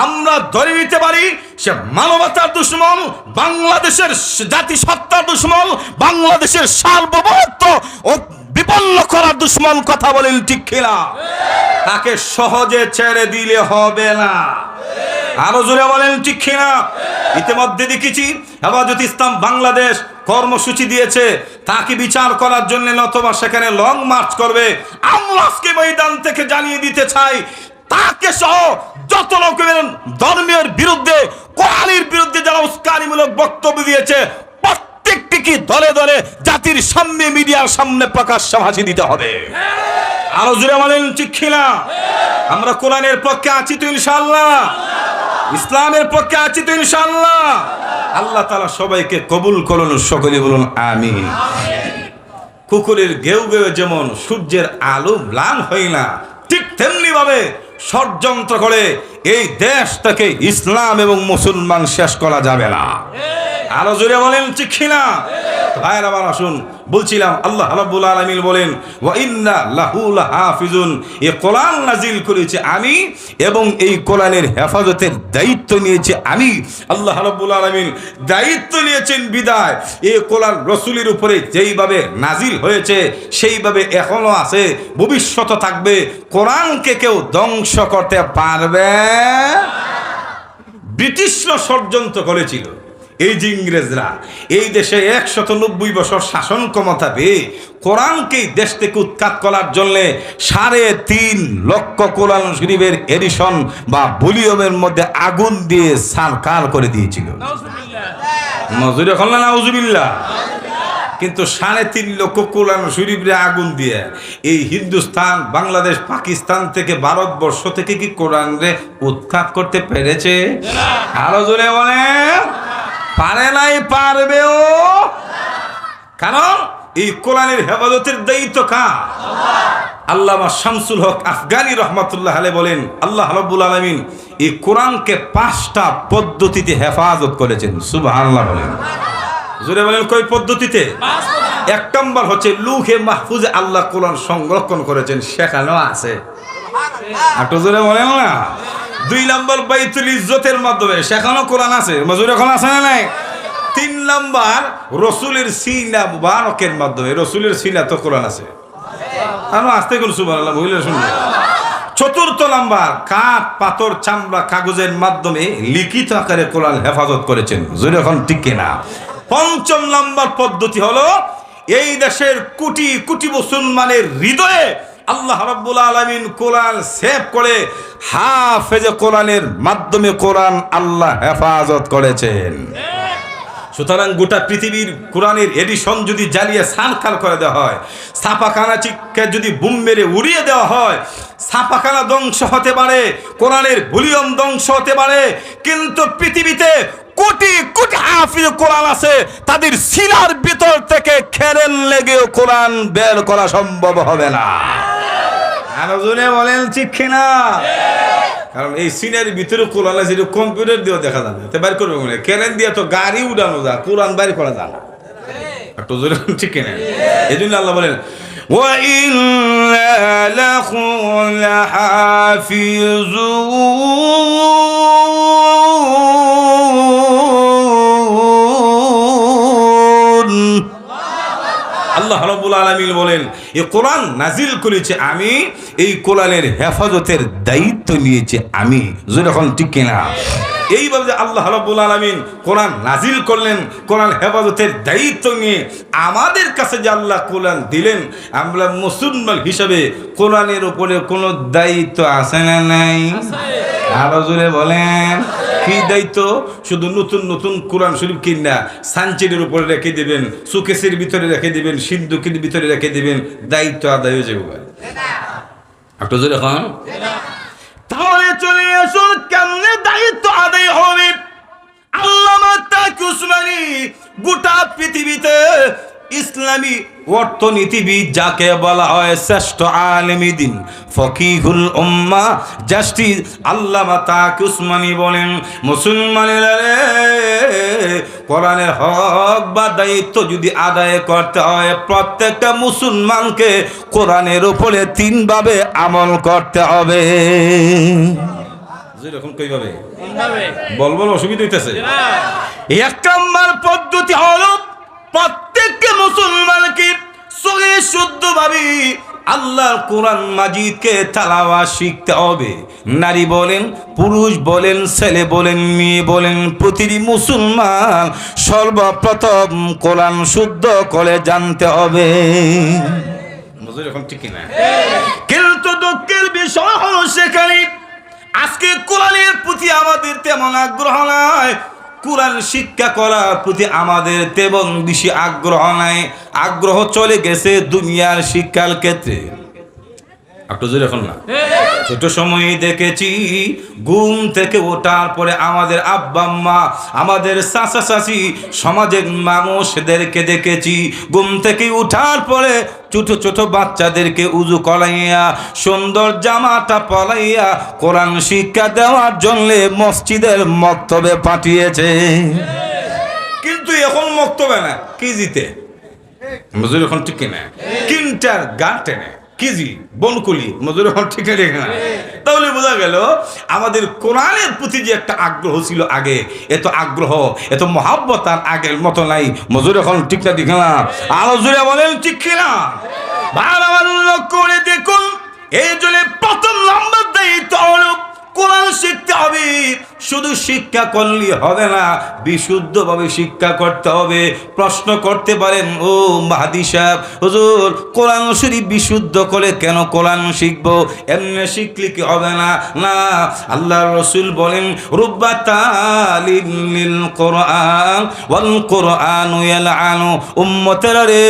আমরা ধরে নিতে পারি সে মানবতার দুশ্মন, বাংলাদেশের জাতিসত্তার দুশ্মন, বাংলাদেশের সার্বভৌমত্ব ও বিপন্ন করার দুশ্মন। কথা বলেন ঠিক কিনা? তাকে সহজে ছেড়ে দিলে হবে না। আরো জোরে বলেন ঠিক কিনা? ইতিমধ্যে দেখেছি হেফাজত ইসলাম বাংলাদেশ কর্মসূচি দিয়েছে, তাকে বিচার করার জন্য নতুবা সেখানে লং মার্চ করবে। আমরা আজকে ময়দান থেকে জানিয়ে দিতে চাই, তাকে সহ যত রকমের ধর্মের বিরুদ্ধে, কোরআনের বিরুদ্ধে যারা উস্কানিমূলক বক্তব্য দিয়েছে, প্রত্যেকটিকে দলে দলে জাতির সামনে, মিডিয়ার সামনে প্রকাশ্যে ভাষণ দিতে হবে। আরো জোরে বলেন ঠিক কিনা? আমরা কোরআনের পক্ষে আছি তো ইনশাআল্লাহ, ইসলামের পক্ষে আছি তো ইনশাআল্লাহ। আল্লাহ তাআলা সবাইকে কবুল করুন, সকলে বলুন আমিন। কুকুরের ঘেউ ঘেউ যেমন সূর্যের আলো ম্লান হয় না, ঠিক তেমনি ভাবে ষড়যন্ত্র করে এই দেশটাকে ইসলাম এবং মুসলমান শেষ করা যাবে না। আরো জোরে বলেন ঠিক কিনা? ভাইরা আমার আসুন, বলছিলাম আল্লাহ রাব্বুল আলামিন বলেন ওয়া ইন্না লাহু লাহাফিজুন, এই কোরআন নাজিল করেছি আমি এবং এই কোরআনের হেফাজতের দায়িত্ব নিয়েছি আমি। আল্লাহ রাব্বুল আলামিন দায়িত্ব নিয়েছেন বিদায় এই কোরআন রাসূলের উপরে যেইভাবে নাজিল হয়েছে সেইভাবে এখনো আছে, ভবিষ্যতে থাকবে। কোরআনকে কেউ ধ্বংস করতে পারবে। ব্রিটিশরা ষড়যন্ত্র করেছিল, এই যে ইংরেজরা এই দেশে 190 বছর শাসন ক্ষমতা পেয়ে কোরআনকে দেশ থেকে উৎখাত করার জন্য 3.5 লক্ষ কোরআন শরীফের এডিশন বা ভলিউমের মধ্যে আগুন দিয়ে সারকার করে দিয়েছিল। নজরে খল্লা নাউজুবিল্লাহ। কিন্তু 3.5 লক্ষ কোরআন শরীফে আগুন দিয়ে এই হিন্দুস্তান, বাংলাদেশ, পাকিস্তান থেকে, ভারতবর্ষ থেকে কি কোরআনরে উৎখাত করতে পেরেছে? আরো জোরে বলে পারে নাই, পারবেও। কারণ এই কোরআনের হেফাজতের দায়িত্ব কার? আল্লামা শামসুল হক আফগানি রহমাতুল্লাহ আলাইহি বলেন আল্লাহ রাব্বুল আলামিন এই কোরআনকে 5টা পদ্ধতিতে হেফাজত করেছেন। সুবহানাল্লাহ বলেন, জোরে বলেন কই পদ্ধতিতে? 1 নম্বর হচ্ছে লৌহে মাহফুজে আল্লাহ কোরআন সংরক্ষণ করেছেন, সেখানেও আছে। একটু জোরে বলেন না। 2 নম্বর বাইতুল ইজ্জতের মাধ্যমে, সেখানেও কোরআন আছে। মজুর এখন আছে না নাই? 3 নম্বর রসুলের সিনা মুবারকের মাধ্যমে, রসুলের সিনা তো কোরআন আছে। আমি আসতে গেল সুবহানাল্লাহ বলে শুনবে। 4 নম্বর কাঠ, পাথর, চামড়া, কাগজের মাধ্যমে লিখিত আকারে কোরআন হেফাজত করেছেন। জোরে এখন ঠিক কিনা? 5 নম্বর পদ্ধতি হলো এই দেশের কোটি কোটি মুসলমানের হৃদয়ে আল্লাহ রাব্বুল আলামিন কোরআন সেভ করে হাফেজে কোরআনের মাধ্যমে কোরআন আল্লাহ হেফাজত করেছেন। সুতরাং গোটা পৃথিবীর কোরআনের এডিশন যদি জ্বালিয়ে সানকাল করে দেওয়া হয়, ছাপাখানা চিক্কে যদি বুম মেরে উড়িয়ে দেওয়া হয়, ছাপাখানা ধ্বংস হতে পারে, কোরআনের ভলিউম ধ্বংস হতে পারে, কিন্তু পৃথিবীতে কোটি কোটি হাফিজ কোরআন আছে, তাদের সিনার ভিতর থেকে খেরেন লেগেও কোরআন বের করা সম্ভব হবে না। আর জোরে বলেন ঠিক কিনা? কারণ এই সিনের ভিতরে কোরআন আছে, কম্পিউটার দিয়েও দেখা যাবে, তো বের করবে মনে খেরেন দিয়ে তো গাড়ি উড়ানো যায়, কোরআন বের করা যায় না। একটু জোরে ঠিক কিনা? এই জন্য আল্লাহ বলেন وَإِنَّا لَهُ لَحَافِظُونَ। আল্লাহ রাব্বুল আলামিন বলেন এই কোরআন নাজিল করেছে আমি, এই কোরআনের হেফাজতের দায়িত্ব নিয়েছে আমি। যখন ঠিক কিনা? এইভাবে যে আল্লাহ রাব্বুল আলামিন কোরআন নাজিল করলেন, কোরআন হেফাজতের দায়িত্ব নিয়ে আমাদের কাছে যে আল্লাহ কোরআন দিলেন, আমরা মুসলমান হিসাবে কোরআনের উপরে কোনো দায়িত্ব আছে না নাই? আরো জোরে বলেন কি দায়িত্ব? শুধু নতুন নতুন কোরআন শরীফ কিনা সানচের উপরে রেখে দিবেন, সুকেসের ভিতরে রেখে দিবেন, সিন্ধুকের ভিতরে রেখে দিবেন, দায়িত্ব আদায় হয়ে যাবে। একটু জোরে এখন তাহলে চলে আসুন কেমনে দায়িত্ব আদায় হবে। আল্লামা তাকি উসমানী গোটা পৃথিবীতে ইসলামী অর্থনীতিবিদ যাকে বলা হয় শ্রেষ্ঠ আলেমী দ্বীন, ফকিহুল উম্মাহ, জাস্টিস আল্লামা তাকি উসমানী বলেন, মুসলমানেরা রে, কোরআনের হক বা দায়িত্ব যদি আদায় করতে হয়, প্রত্যেকটা মুসলমানকে কোরআনের উপরে তিনভাবে আমল করতে হবে। যেরকম কইভাবে বলবো, অসুবিধা হইতেছে। এক নম্বর পদ্ধতি হলো প্রত্যেককে মুসলমানকে সহি শুদ্ধভাবে আল্লাহর কোরআন মাজিদকে তেলাওয়াত শিখতে হবে। নারী বলেন, পুরুষ বলেন, ছেলে বলেন, মেয়ে বলেন, প্রতিটি মুসলমান সর্বপ্রথম কোরআন শুদ্ধ করে জানতে হবে। ঠিক কিনা? কিন্তু দুঃখের বিষয় হলো সেখানে আজকে কোরআনের প্রতি আমাদের তেমন আগ্রহ নাই, কোরআন শিক্ষা করার প্রতি আমাদের তেমন বেশি আগ্রহ নাই। আগ্রহ চলে গেছে দুনিয়ার শিক্ষার ক্ষেত্রে। একটু জোরে এখন না? ছোট সময় দেখেছি ঘুম থেকে ওঠার পরে আমাদের আব্বা আম্মা, আমাদের চাচা চাচি, সমাজের মানুষদেরকে দেখেছি ঘুম থেকে উঠার পরে ছোট ছোট বাচ্চাদেরকে উজু করাইয়া সুন্দর জামাটা পরাইয়া কোরআন শিক্ষা দেওয়ার জন্য মসজিদের মক্তবে পাঠিয়েছে। কিন্তু এখন মক্তবে না, কেজিতে। মজুর এখন ঠিক কিনা? কিন্টার গার্টেনে কেজি বনকুলি মজুর এখন ঠিক না? তাহলে বোঝা গেল আমাদের কোরআনের প্রতি যে একটা আগ্রহ ছিল আগে, এত আগ্রহ, এত মহাব্বত আর আগের মতো নাই। মজুর এখন ঠিক না? ঠিক না? আরো জোরে বলেন ঠিক কিনা? বারবার করে দেখুন, এই জন্য প্রথম নম্বর দায়িত্ব হলো কোরআন শিখতে হবে। শুধু শিক্ষা করলে হবে না, বিশুদ্ধভাবে শিক্ষা করতে হবে। প্রশ্ন করতে পারেন, ও মাহাদি সাহেব, হুজুর কোরআন শরীফ বিশুদ্ধ করে কেন কোরআন শিখবো? এমনি শিখলে কি হবে না? না, আল্লাহর রাসূল বলেন, রুব্বা তালিম লিল কোরআন ওয়াল কোরআনু ইয়ালআনু। উম্মতেরা রে,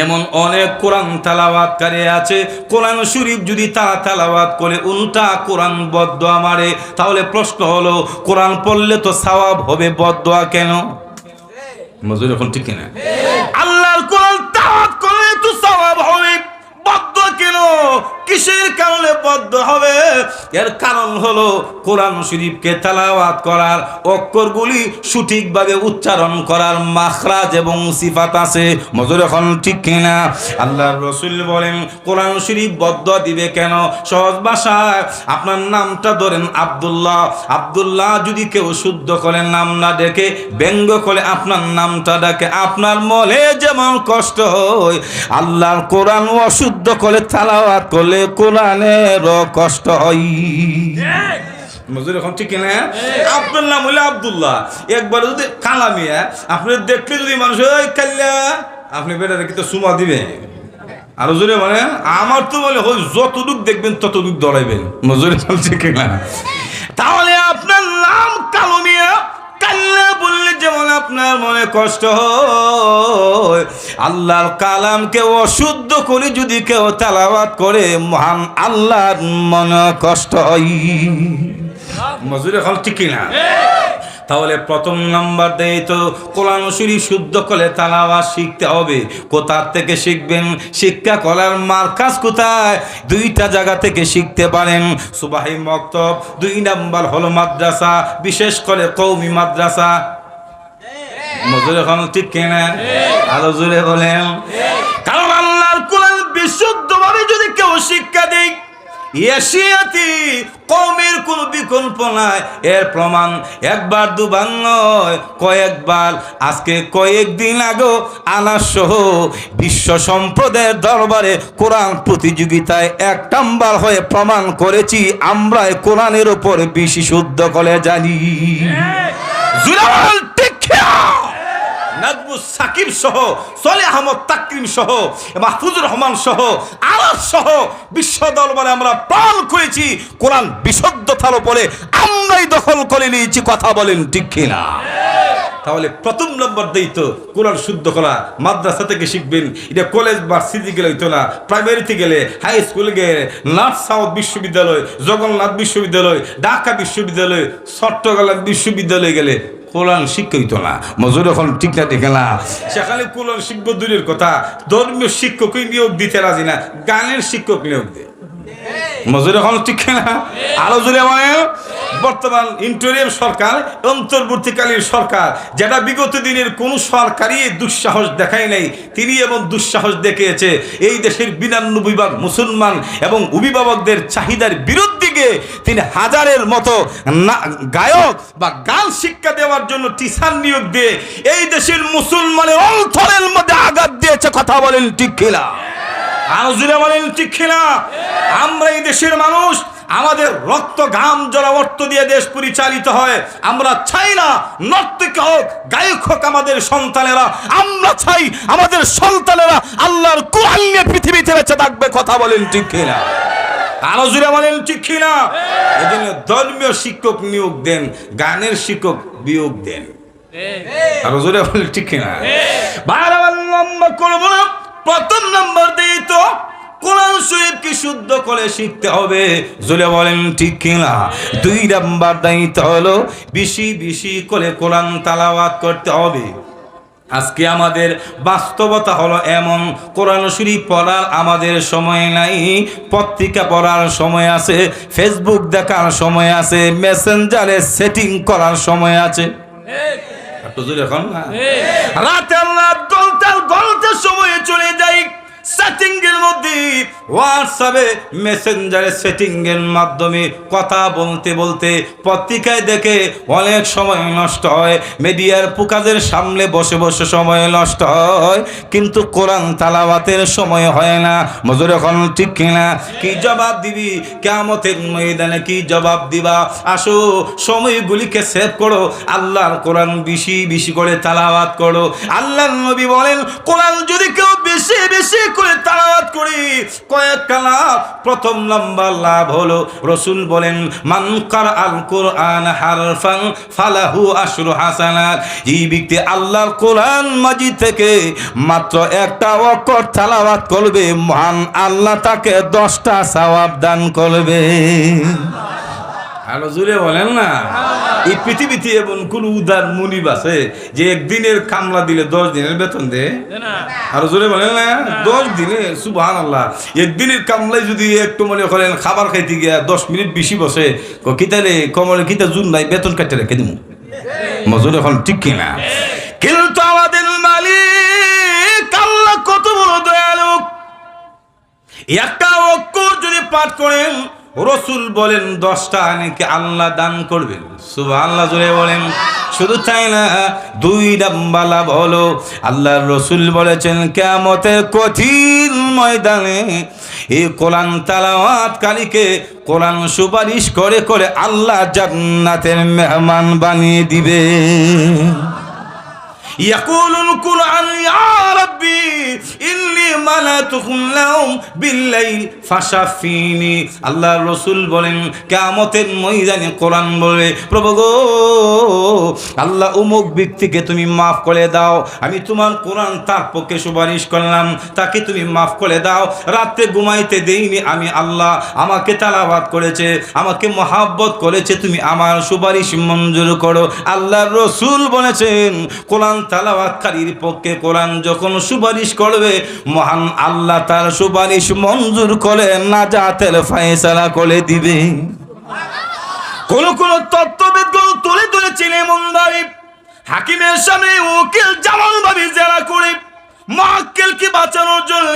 এমন অনেক কোরআন তেলাওয়াতকারী আছে, কোরআন শরীফ যদি তারা তেলাওয়াত করে উল্টা কোরআন বদদোয়া মারে। তাহলে প্রশ্ন হলো, কোরআন পড়লে তো সওয়াব হবে, বদদোয়া কেন? মজুর এখন ঠিক কিনা? আল্লাহর কোরআন তেলাওয়াত করলে তো সওয়াব হবে, বদদোয়া কেন? কিসের কারণে বদদোয়া হবে? এর কারণ হলো কোরআন শরীফকে তেলাওয়াত করার, অক্ষরগুলি সঠিকভাবে উচ্চারণ করার মাখরাজ এবং সিফাত আছে। মজুর এখন ঠিক কিনা? আল্লাহর রাসূল বলেন, কোরআন শরীফ বদদোয়া দিবে কেন? সহজ ভাষায় আপনার নামটা ধরেন আব্দুল্লাহ, আব্দুল্লাহ যদি কেউ শুদ্ধ করে নাম না ডেকে ব্যঙ্গ করে আপনার নামটা ডাকে, আপনার মনে যেমন কষ্ট হয়, আল্লাহর কোরআন অশুদ্ধ করে তেলাওয়াত করলে কোরআনেরও কষ্ট হয়। মজুর এখন ঠিক না? আপনার নাম হইলে আব্দুল্লাহ, একবার যদি কালামিয়া আপনি দেখলে যদি মানুষ ওই কাল্লা, আপনি বেটারে কিন্তু সুমা দিবে। আরো জোরে মানে আমার তো বলে যতটুক দেখবেন ততটুক দৌড়াইবেন। মজুর এখন ঠিক না? তাহলে আপনার নাম কালমিয়া, কাল্লা বললে যেমন আপনার মনে কষ্ট হয়, আল্লাহর কালামকে অশুদ্ধ করে যদি কেউ তেলাওয়াত করে, মহান আল্লাহর মনে কষ্ট হয়। মজুর এখন ঠিক না? তাহলে প্রথম নাম্বার দেই তো কোরআন শরীফ শুদ্ধ করে তেলাওয়াত শিখতে হবে। কোথা থেকে শিখবেন? শিক্ষা করার মার্কাজ কোথায়? দুইটা জায়গা থেকে শিখতে পারেন। সুবাহি মক্তব, 2 নাম্বার হলো মাদ্রাসা, বিশেষ করে কওমি মাদ্রাসা। মজুর এখন ঠিক কিনা? আরো জোরে বলেন। কারণ আল্লাহর কোরআন বিশুদ্ধভাবে যদি কেউ শিক্ষা দেয়, এশিয়াতি কওমের কোনো বিকল্প নাই। এর প্রমাণ একবার দুবার নয়, কয়েকবার। আজকে কয়েকদিন আগে আনাস সহ বিশ্ব সম্প্রদায়ের দরবারে কোরআন প্রতিযোগিতায় 1 নাম্বার হয়ে প্রমাণ করেছি আমরা কোরআনের উপর বেশি শুদ্ধ করে জানি। নাজমুস সাকিব সহ, সলে আহমদ তাকরিম সহ, মাহফুজুর রহমান সহ, আলাস সহ বিশ্ব দরবারে আমরা প্রমাণ করেছি কোরআন বিশুদ্ধতার উপরে আমরাই দখল করে নিয়েছি। কথা বলেন ঠিক কিনা? তাহলে প্রথম নম্বর দেই তো কোরআন শুদ্ধ করা মাদ্রাসা থেকে শিখবেন। এটা কলেজ ভার্সিটি গেলে হইতো না, প্রাইমারিতে গেলে, হাই স্কুলে গেলে, নর্থ সাউথ বিশ্ববিদ্যালয়, জগন্নাথ বিশ্ববিদ্যালয়, ঢাকা বিশ্ববিদ্যালয়, চট্টগ্রাম বিশ্ববিদ্যালয়ে গেলে কোরআন শিক্ষা হইতো না। মজুর এখন ঠিক না ঠিক না? সেখানে কোরআন শিক্ষক দূরের কথা, ধর্মীয় শিক্ষকই নিয়োগ দিতে রাজি না, গানের শিক্ষক নিয়োগ দেয়। মজুর এখন ঠিক না? আরো জোরে বলেন। বর্তমান ইন্টারিম সরকার, অন্তর্বর্তীকালীন সরকার, যেটা বিগত দিনের কোন সরকারই দুঃসাহস দেখায় নাই, তিনি এবং দুঃসাহস দেখিয়েছে এই দেশের 92 ভাগ মুসলমান এবং অভিভাবকদের চাহিদার বিরুদ্ধে গিয়ে তিনি হাজারের মতো গায়ক বা গান শিক্ষা দেওয়ার জন্য টিচার নিয়োগ দিয়ে এই দেশের মুসলমানের অন্তরের মধ্যে আঘাত দিয়েছে। কথা বলেন ঠিক কিনা? আরো জোরে বলেন ঠিক কিনা? আমরা এই দেশের মানুষ, আমাদের রক্ত ঘাম জড়া অর্থ দিয়ে দেশ পরিচালিত হয়। আমরা চাই না নর্তকী হোক, গায়ক হোক আমাদের সন্তানেরা। আমরা চাই আমাদের সন্তানেরা আল্লাহর কোরআন নিয়ে পৃথিবীতে বেঁচে থাকবে। কথা বলেন ঠিক কিনা? আরো জোরে বলেন ঠিক কিনা? এজন্য ধর্মীয় শিক্ষক নিয়োগ দেন, গানের শিক্ষক বিয়োগ দেন। আরো জোরে বলেন ঠিক কিনা? বারবার লম্বা করবো না। প্রথম নম্বর দিই তো কোরআন শরীফ কি শুদ্ধ করে শিখতে হবে। জোরে বলেন ঠিক কিনা? 2 নাম্বার দায়িত্ব হলো বেশি বেশি করে কোরআন তেলাওয়াত করতে হবে। আজকে আমাদের বাস্তবতা হলো এমন, কোরআন শরীফ পড়ার আমাদের সময় নাই, পত্রিকা পড়ার সময় আছে, ফেসবুক দেখার সময় আছে, মেসেঞ্জারে সেটিং করার সময় আছে। এখন রাতের রাত গলতে সময় চলে যায় সেটিং এর মধ্যে, হোয়াটসঅ্যাপে মেসেঞ্জারে সেটিং এর মাধ্যমে কথা বলতে বলতে পত্রিকায় দেখে অনেক সময় নষ্ট হয়, মিডিয়ার পুকাদের সামনে বসে বসে সময় নষ্ট হয়, কিন্তু কোরআন তেলাওয়াতের সময় হয় না। মজুর এখন ঠিক কিনা? কি জবাব দিবি কিয়ামতের ময়দানে? কি জবাব দিবা? আসো সময়গুলিকে সেভ করো, আল্লাহর কোরআন বেশি বেশি করে তেলাওয়াত করো। আল্লাহর নবী বলেন কোরআন যদি কেউ বেশি বেশি করে তেলাওয়াত করি কয়েক লাভ। প্রথম নাম্বার লাভ হলো, রাসূল বলেন মান কারাআল কুরআন হারফান ফালাহু আশরু হাসানাত। এই ব্যক্তি আল্লাহর কোরআন মাজিদ থেকে মাত্র 1টা অক্ষর তেলাওয়াত করবে, মহান আল্লাহ তাকে 10টা সওয়াব দান করবে। আরো জোরে বলেন না? এই পৃথিবীতে এমন কোন উদার মুনিব আছে যে একদিনের কামলা দিলে 10 দিনের বেতন দেয়? আরো জোরে বলেন না? 10 দিনে সুবহানাল্লাহ। একদিনের কামলায় যদি একটু মনে করেন খাবার খাইতে গিয়া 10 মিনিট বেশি বসে, কিতালে কমলে কিতা জুন নাই, বেতন কাটতে রেখে দিব। মজুর এখন ঠিক কিনা? কিন্তু আমাদের মালিক আল্লাহ কত বড় দয়ালু। 1টা অক্ষর যদি পাঠ করেন, রাসূল বলেন 10টা নাকি আল্লাহ দান করবেন। সুবহানাল্লাহ জোরে বলেন। শুধু তাই না, 2 নাম্বার লাভ হলো, আল্লাহর রাসূল বলেছেন কিয়ামতের কঠিন ময়দানে এই কোরআন তেলাওয়াতকারীকে কোরআন সুপারিশ করে করে আল্লাহ জান্নাতের মেহমান বানিয়ে দিবে। ইয়াকুলুল কুরআন ইয়া রাব্বি ইন্নী মানাতুকুম লাহুম বিল্লাইল ফাশাফিনি। আল্লাহ রাসূল বলেন কিয়ামতের ময়দানে কোরআন বলে, প্রভু গো আল্লাহ অমুক ব্যক্তিকে তুমি মাফ করে দাও, আমি তোমার কোরআন তার পক্ষে সুপারিশ করলাম, তাকে তুমি মাফ করে দাও। রাতে ঘুমাইতে দেইনি আমি আল্লাহ, আমাকে তালাওয়াত করেছে, আমাকে মহাব্বত করেছে, তুমি আমার সুপারিশ মঞ্জুর করো। আল্লাহ রাসূল বলেছেন কোরআন তালাওয়াতকারীর পক্ষে কোরআন যখন সুপারিশ করবে, মহান আল্লাহ তার সুপারিশ মঞ্জুর করে নাজাতের ফয়সালা করে দিবে। কোন কোন তত্ত্ববিদগণ তুলে তুলেছেন এমন ভাবে, হাকিমের সামনে উকিল যেমন ভাবে জেরা করে মুআক্কিলকে বাঁচানোর জন্য,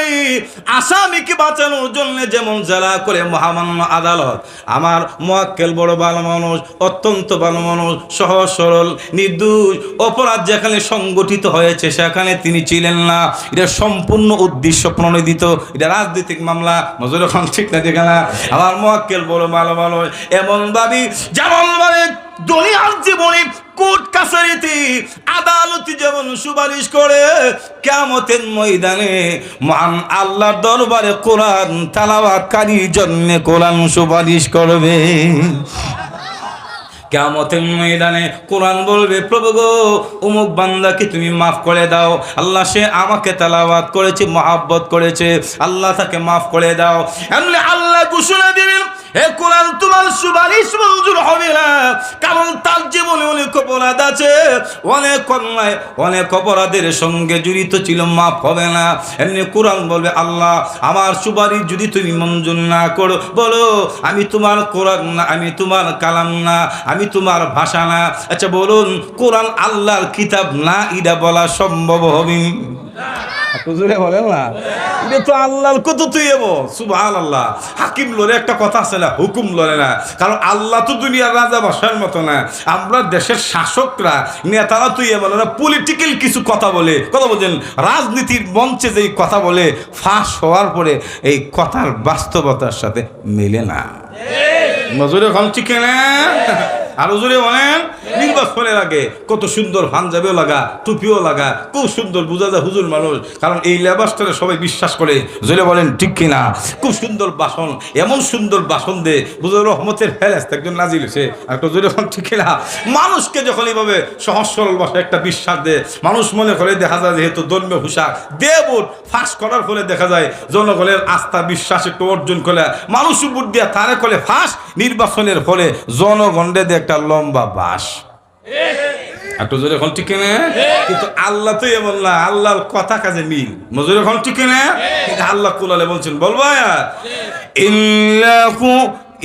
আসামিকে বাঁচানোর জন্য যেমন জেরা করে মহামান্য আদালত, আমার মুআক্কিল বড় ভালো মানুষ, অত্যন্ত ভালো মানুষ, সহজ সরল নির্দোষ। অপরাধ যেখানে সংগঠিত হয়েছে সেখানে তিনি ছিলেন না, এটা সম্পূর্ণ উদ্দেশ্য প্রণোদিত, এটা রাজনৈতিক মামলা। মজুর খান ঠিক না দেখে না, আমার মুআক্কিল বড় ভালো মানুষ, এমন ভাবি যেমন ভাবে দুনিয়ার জীবনে কোর্ট কাছারিতে আদালতে যেমন সুপারিশ করে, কিয়ামতের ময়দানে মহান আল্লাহর দরবারে কোরআন তেলাওয়াতকারীর জন্য কোরআন সুপারিশ করবে। কিয়ামতের ময়দানে কোরআন বলবে, প্রভু গো অমুক বান্দাকে তুমি মাফ করে দাও, আল্লাহ সে আমাকে তেলাওয়াত করেছে, মহাব্বত করেছে, আল্লাহ তাকে মাফ করে দাও। এমনি আল্লাহ ঘোষণা দিলেন, হে কোরআন তোমার সুপারিশ মঞ্জুর হবে না, কারণ তার জীবনে অনেক অপরাধ আছে, অনেক অন্যায়, অনেক অপরাধের সঙ্গে জড়িত ছিল, মাফ হবে না। এমনি কোরআন বলবে, আল্লাহ আমার সুপারিশ যদি তুমি মঞ্জুর না করো, বলো আমি তোমার কোরআন না, আমি তোমার কালাম না, আমি তোমার ভাষা না। আচ্ছা বলুন, কোরআন আল্লাহর কিতাব না, এটা বলা সম্ভব হবে? হুজুরে বলেন না, এটা তো আল্লাহর কত তুই এবো সুবহানাল্লাহ। হাকিম লড়ে একটা কথা আছে না, হুকুম লড়ে না, কারণ আল্লাহ তো দুনিয়ার রাজা বাসার মতো না। আমরা দেশের শাসকরা, নেতারা তুই এমন না, পলিটিক্যাল কিছু কথা বলে, কথা বলছেন রাজনীতির মঞ্চে যেই কথা বলে, ফাঁস হওয়ার পরে এই কথার বাস্তবতার সাথে মেলে না। নজরে কম ঠিক না? আরো জোরে বলেন, নির্বাচনের আগে কত সুন্দর পাঞ্জাবিও লাগা, টুপিও লাগা, খুব সুন্দর বোঝা যায় হুজুর মানুষ, কারণ এই লেবাসটারে সবাই বিশ্বাস করে। জোরে বলেন ঠিক কিনা? খুব সুন্দর ভাষণ, এমন সুন্দর ভাষণ দে বুঝো রহমতের ফেরেশতা একজন নাজিল হয়েছে। আর তো জোরে বলেন ঠিক কিনা? মানুষকে যখন এইভাবে সহজ সরল ভাষায় একটা বিশ্বাস দে, মানুষ মনে করে, দেখা যায় যেহেতু ধর্মীয় হুঁশা দেবুট ফাঁস করার ফলে দেখা যায় জনগণের আস্থা বিশ্বাস একটু অর্জন করে, মানুষ উপর দিয়ে তারে করে ফাঁস, নির্বাচনের ফলে জনগণের একটা লম্বা বাস। একটু জোরে এখন ঠিক না? কিন্তু আল্লাহ তো এমন না, আল্লাহর কথা কাজে মিল। মজুর এখন ঠিক না? কিন্তু আল্লাহ কুলালে বলছেন, বলবা ইল্লাহু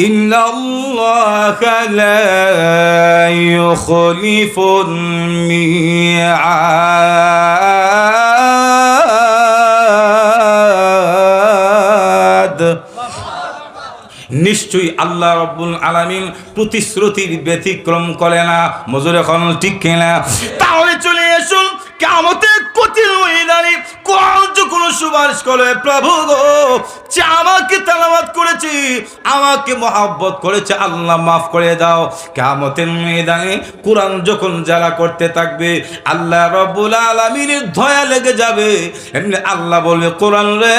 ইন্নাল্লাহা লা ইউখলিফুল মিআদ। নিশ্চয়ই আল্লাহ রাব্বুল আলামিন প্রতিশ্রুতির ব্যতিক্রম করে না। মজুর এখন ঠিক কিনা? তাহলে চলে আসুন কিয়ামতের কঠিন ময়দানে কোরআন যখন সুপারিশ করে, প্রভু গো যে আমাকে তেলাওয়াত করেছে, আমাকে মহব্বত করেছে, আল্লাহ মাফ করে দাও। কিয়ামতের ময়দানে কোরআন যখন যারা করতে থাকবে, আল্লাহ রাব্বুল আলামিনের দয়া লেগে যাবে। এমনি আল্লাহ বলবে, কোরআন রে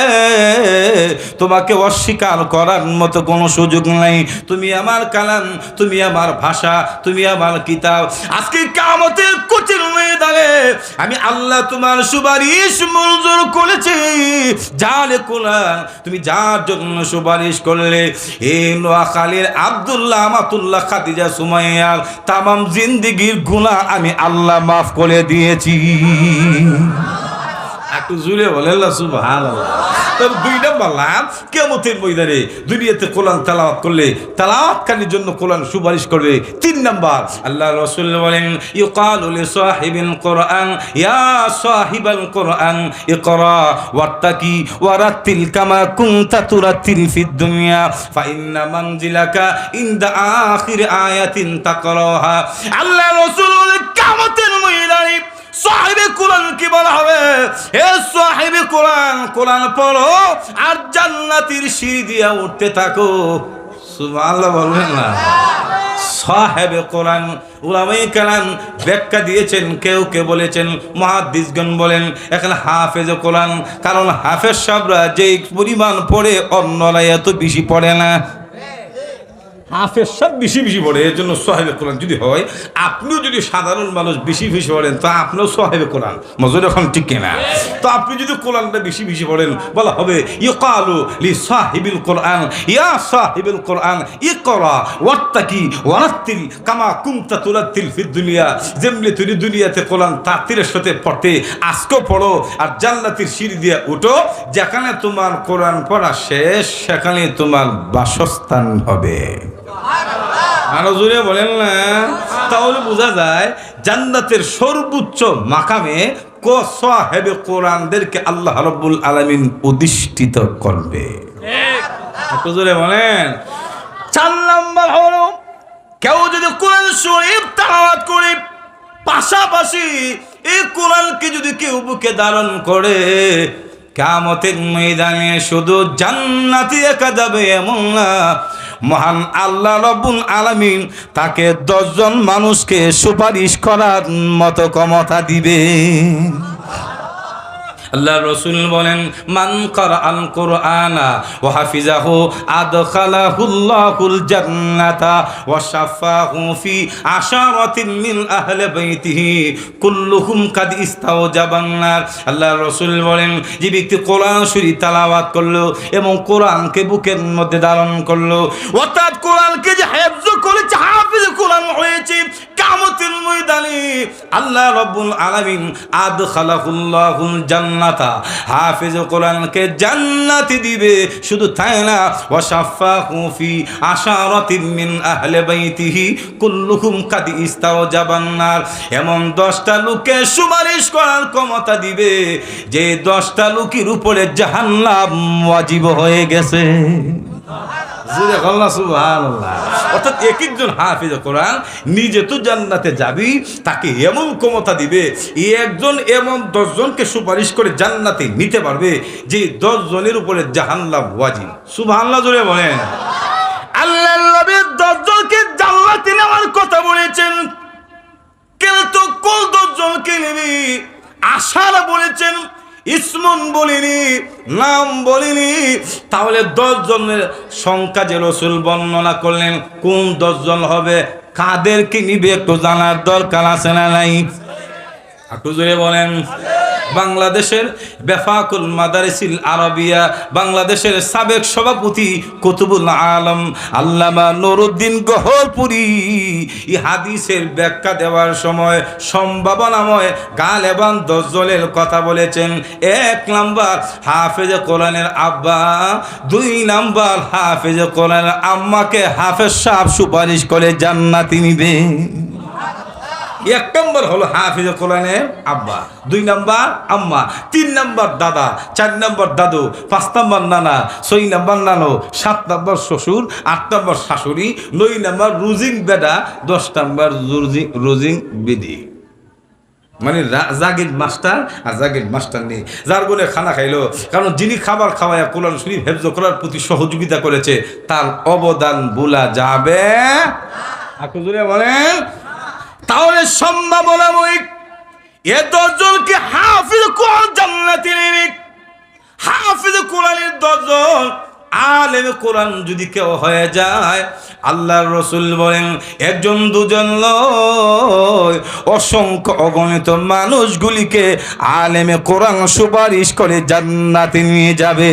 তোমাকে অস্বীকার করার মতো কোনো সুযোগ নাই, তুমি আমার কালাম, তুমি আমার ভাষা, তুমি আমার কিতাব। আজকে কিয়ামতের কঠিন ময়দানে আমি আল্লাহ তোমার সুপারিশ মঞ্জুর করেছি। যার কোরআন তুমি যার জন্য সুপারিশ করলে, এই নোয়াখালীর আব্দুল্লাহ, আমাতুল্লাহ, খাদিজা, সুমাইয়ার তামাম জিন্দেগির গুনাহ আমি আল্লাহ মাফ করে দিয়েছি। একটু জুড়ে বলেন সুবহানাল্লাহ। তবে দুই নম্বর লাভ, কিয়ামতের ময়দানে দুনিয়াতে কোরআন তেলাওয়াত করলে তেলাওয়াতকারীর জন্য কোরআন সুপারিশ করবে। তিন নম্বর, আল্লাহ রাসূল বলেন, ইউকালু লিসাহিবিল কোরআন ইয়া সাহিবাল কোরআন ইকরা ওয়াত্তাকি ওয়ারাতিল কামা কুনতা তুরাতিল ফিদ দুনিয়া ফা ইন্না মানজিলাকা ইনদা আখির আয়াতিন তাকরাহা। আল্লাহ রাসূল বলেন, কিয়ামতের ময়দানে সাহিবে কোরআন কি বলা হবে? হে সাহিবে কোরআন, কোরআন পড়ো আর জান্নাতের সিঁড়ি দিয়া উঠতে থাকো। সুবহানাল্লাহ বলবেন না? সাহেবে কোরআন। উলামায়ে কেরাম ব্যাখ্যা দিয়েছেন, কেউ কেউ বলেছেন, মুহাদ্দিসগণ বলেন এখানে হাফেজে কোরআন, কারণ হাফেজ সাহেবরা যেই পরিমাণ পড়ে অন্যরা এত বেশি পড়ে না। হাফেজ সব বেশি বেশি পড়ে, এর জন্য সাহেবে কোরআন যদি হয়, আপনিও যদি সাধারণ মানুষ বেশি বেশি পড়েন তো আপনিও সাহেবে কোরআন। মজুর এখন ঠিক কিনা? তো আপনি যদি কোরআনটা বেশি বেশি পড়েন, বলা হবে ইউকালু লি সাহিবিল কোরআন ইয়া সাহিবিল কোরআন ইকরা ওয়াত্তাকি ওয়ারাত্তিল কামা কুনতা তুরাত্তিল ফিদ দুনিয়া। যেমনি তুমি দুনিয়াতে কোরআন তাতিরের সাথে পড়তে, আজকেও পড়ো, আর জান্নাতের সিঁড়ি দিয়ে উঠো, যেখানে তোমার কোরআন পড়া শেষ সেখানে তোমার বাসস্থান হবে। আরো জোরে বলেন না? তাহলে বোঝা যায় জান্নাতের সর্বোচ্চ মাকামে সাহেবে কোরআনদেরকে আল্লাহ রাব্বুল আলামিন অধিষ্ঠিত করবে। একটু জোরে বলেন। 4 নাম্বার হলো, কেউ যদি কোরআন শরীফ তেলাওয়াত করে, পাশাপাশি এই কোরআনকে যদি কেউ বুকে ধারণ করে, কিয়ামতের ময়দানে শুধু জান্নাতি একা যাবে এমন না, মহান আল্লাহ রাব্বুল আলামিন তাকে 10 জন মানুষকে সুপারিশ করার মতো ক্ষমতা দিবে। আল্লাহ রাসূল বলেন, মান কারাআল কুরআনা ওয়া হাফিজাহু আদখালাহুল্লাহুল জান্নাতা ওয়া শাফাহু ফি আশারাতিন মিন আহলি বাইতিহি কুল্লুহুম কাদ ইস্তাওজাবান নার। আল্লাহ রাসূল বলেন, যে ব্যক্তি কোরআন শরীফ তেলাওয়াত করলো এবং কোরআনকে বুকের মধ্যে ধারণ করলো, অর্থাৎ কোরআনকে যে হিফজ করেছে, হাফিজ কোরআন হয়েছে, কিয়ামতের ময়দানে আল্লাহ রাব্বুল আলামিন আদখালাহুল্লাহুল জান্নাতা, হাফিজ কোরআনকে জান্নাতে দিবে। শুধু তাই না, ওয়া শাফাহু ফি আশারাতিন মিন আহলি বাইতিহি কুল্লুহুম কাদ ইস্তাওজাবান নার। এমন 10টা লোককে সুপারিশ করার ক্ষমতা দিবে যে 10টা লোকের উপরে জাহান্নাম ওয়াজিব হয়ে গেছে। অর্থাৎ এক একজন হাফিজ কোরআন নিজে তো জান্নাতে যাবি, তাকে এমন ক্ষমতা দিবে, একজন এমন 10 জনকে সুপারিশ করে জান্নাতে নিতে পারবে যে 10 জনের উপরে জাহান্নাম ওয়াজিব। সুবহানাল্লাহ জোরে বলেন। আল্লাহর নবী 10 জনকে জান্নাতে নেওয়ার কথা বলেছেন, কিন্তু কোন 10 জনকে নেবে? আশারা বলেছেন, ইসমন বলিনি, নাম বলিনি। তাহলে 10 জনের সংখ্যা যে রাসূল বর্ণনা করলেন, কোন 10 জন হবে, কাদেরকে নিবে একটু জানার দরকার আছে না নাই? একটু জোরে বলেন। বাংলাদেশের বেফাকুল মাদারিসিল আরবিয়া, বাংলাদেশের সাবেক সভাপতি কুতুবুল আলম আল্লামা নুরউদ্দিন গহরপুরী এই হাদিসের ব্যাখ্যা দেওয়ার সময় সম্ভাবনাময় গালেবান 10 জনের কথা বলেছেন। 1 নাম্বার হাফেজ কোরআনের আব্বা, 2 নাম্বার হাফেজ কোরআনের আম্মাকে হাফেজ সাহেব সুপারিশ করে জান্নাতে নিবে। 1 নম্বর হলো হাফিজ কোরআনের আব্বা, 2 নাম্বার আম্মা, 3 নাম্বার দাদা, 4 নাম্বার দাদু, 5 নাম্বার নানা, 6 নাম্বার নানো, 7 নাম্বার শ্বশুর, 8 নাম্বার শাশুড়ি, 9 নাম্বার রুজিং বেডা, 10 নাম্বার রুজিং বিধি। মানে জাগির মাস্টার আর জাগির মাস্টার নেই, যার বলে খানা খাইলো। কারণ যিনি খাবার খাওয়ায় কোরআন শরীফ হেফজ করার প্রতি সহযোগিতা করেছে, তার অবদান ভোলা যাবে না। বলেন। তাহলে সম্ভাবনাময় এ 10 জনকে হাফিজ কোরআন জান্নাতে নেবে। হাফিজ কোরআনের 10 জন আলেম কোরআন যদি কেউ হয়ে যায়, আল্লাহর রাসূল বলেন, 1 জন 2 জন নয়, অসংখ্য অগণিত মানুষগুলিকে আলেমে কোরআন সুপারিশ করে জান্নাতে নিয়ে যাবে।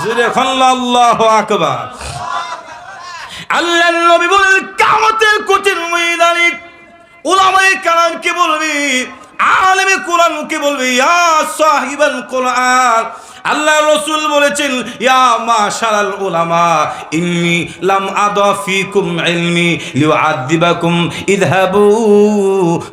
জোরে আল্লাহু আকবার। আল্লাহর নবী বলেন, কিয়ামতের কঠিন ময়দানে উলামায়ে কেরামকে বলবে, আলেমে কোরআনকে বলবে, ইয়া সাহিবাল কোরআন। আল্লাহ রাসূল বলেছেন, ইয়া মাশারাল উলামা ইন্নী লাম আদা ফিকুম ইলমি লিউআযিবাকুম ইযহাবু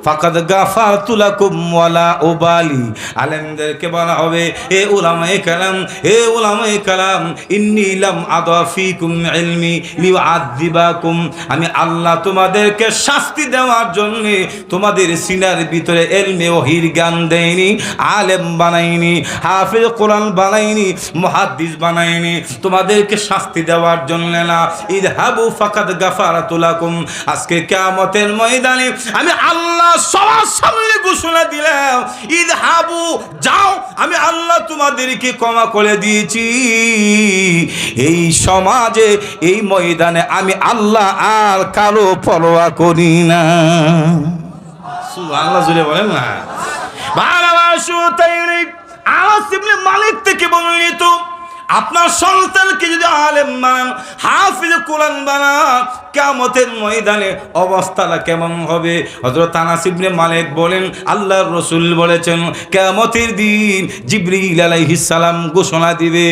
ফাকাদ গাফারতু লাকুম ওয়ালা উবালি। আলেমদেরকে বলা হবে, এ উলামায়ে কেরাম, এ উলামায়ে কেরাম, ইন্নী লাম আদা ফিকুম ইলমি লিউআযিবাকুম, আমি আল্লাহ তোমাদেরকে শাস্তি দেওয়ার জন্য তোমাদের সিনার ভিতরে ইলমে ওহির জ্ঞান দেইনি, আলেম বানাইনি, হাফেজ কোরআন বানাইনি, মুহাদ্দিস বানাইনি তোমাদেরকে শাস্তি দেওয়ার জন্য না। ইযহাবু ফাকাদ গাফারাতু লাকুম, আজকে কিয়ামতের ময়দানে আমি আল্লাহ সবার সামনে ঘোষণা দিলাম, ইযহাবু যাও, আমি আল্লাহ তোমাদেরকে ক্ষমা করে দিয়েছি। এই সমাজে এই ময়দানে আমি আল্লাহ আর কারো পরোয়া করি না। সুবহানাল্লাহ জুড়ে বলেন না। ভালোবাসো তাই আনাস ইবনে মালিক থেকে বর্ণিত, আপনার সন্তানকে যদি আলেম বানান, হাফিজ কোরআন বানান, কিয়ামতের ময়দানে অবস্থাটা কেমন হবে? হযরত আনাস ইবনে মালিক বলেন, আল্লাহর রাসূল বলেছেন, কিয়ামতের দিন জিবরিল আলাইহিস সালাম ঘোষণা দিবে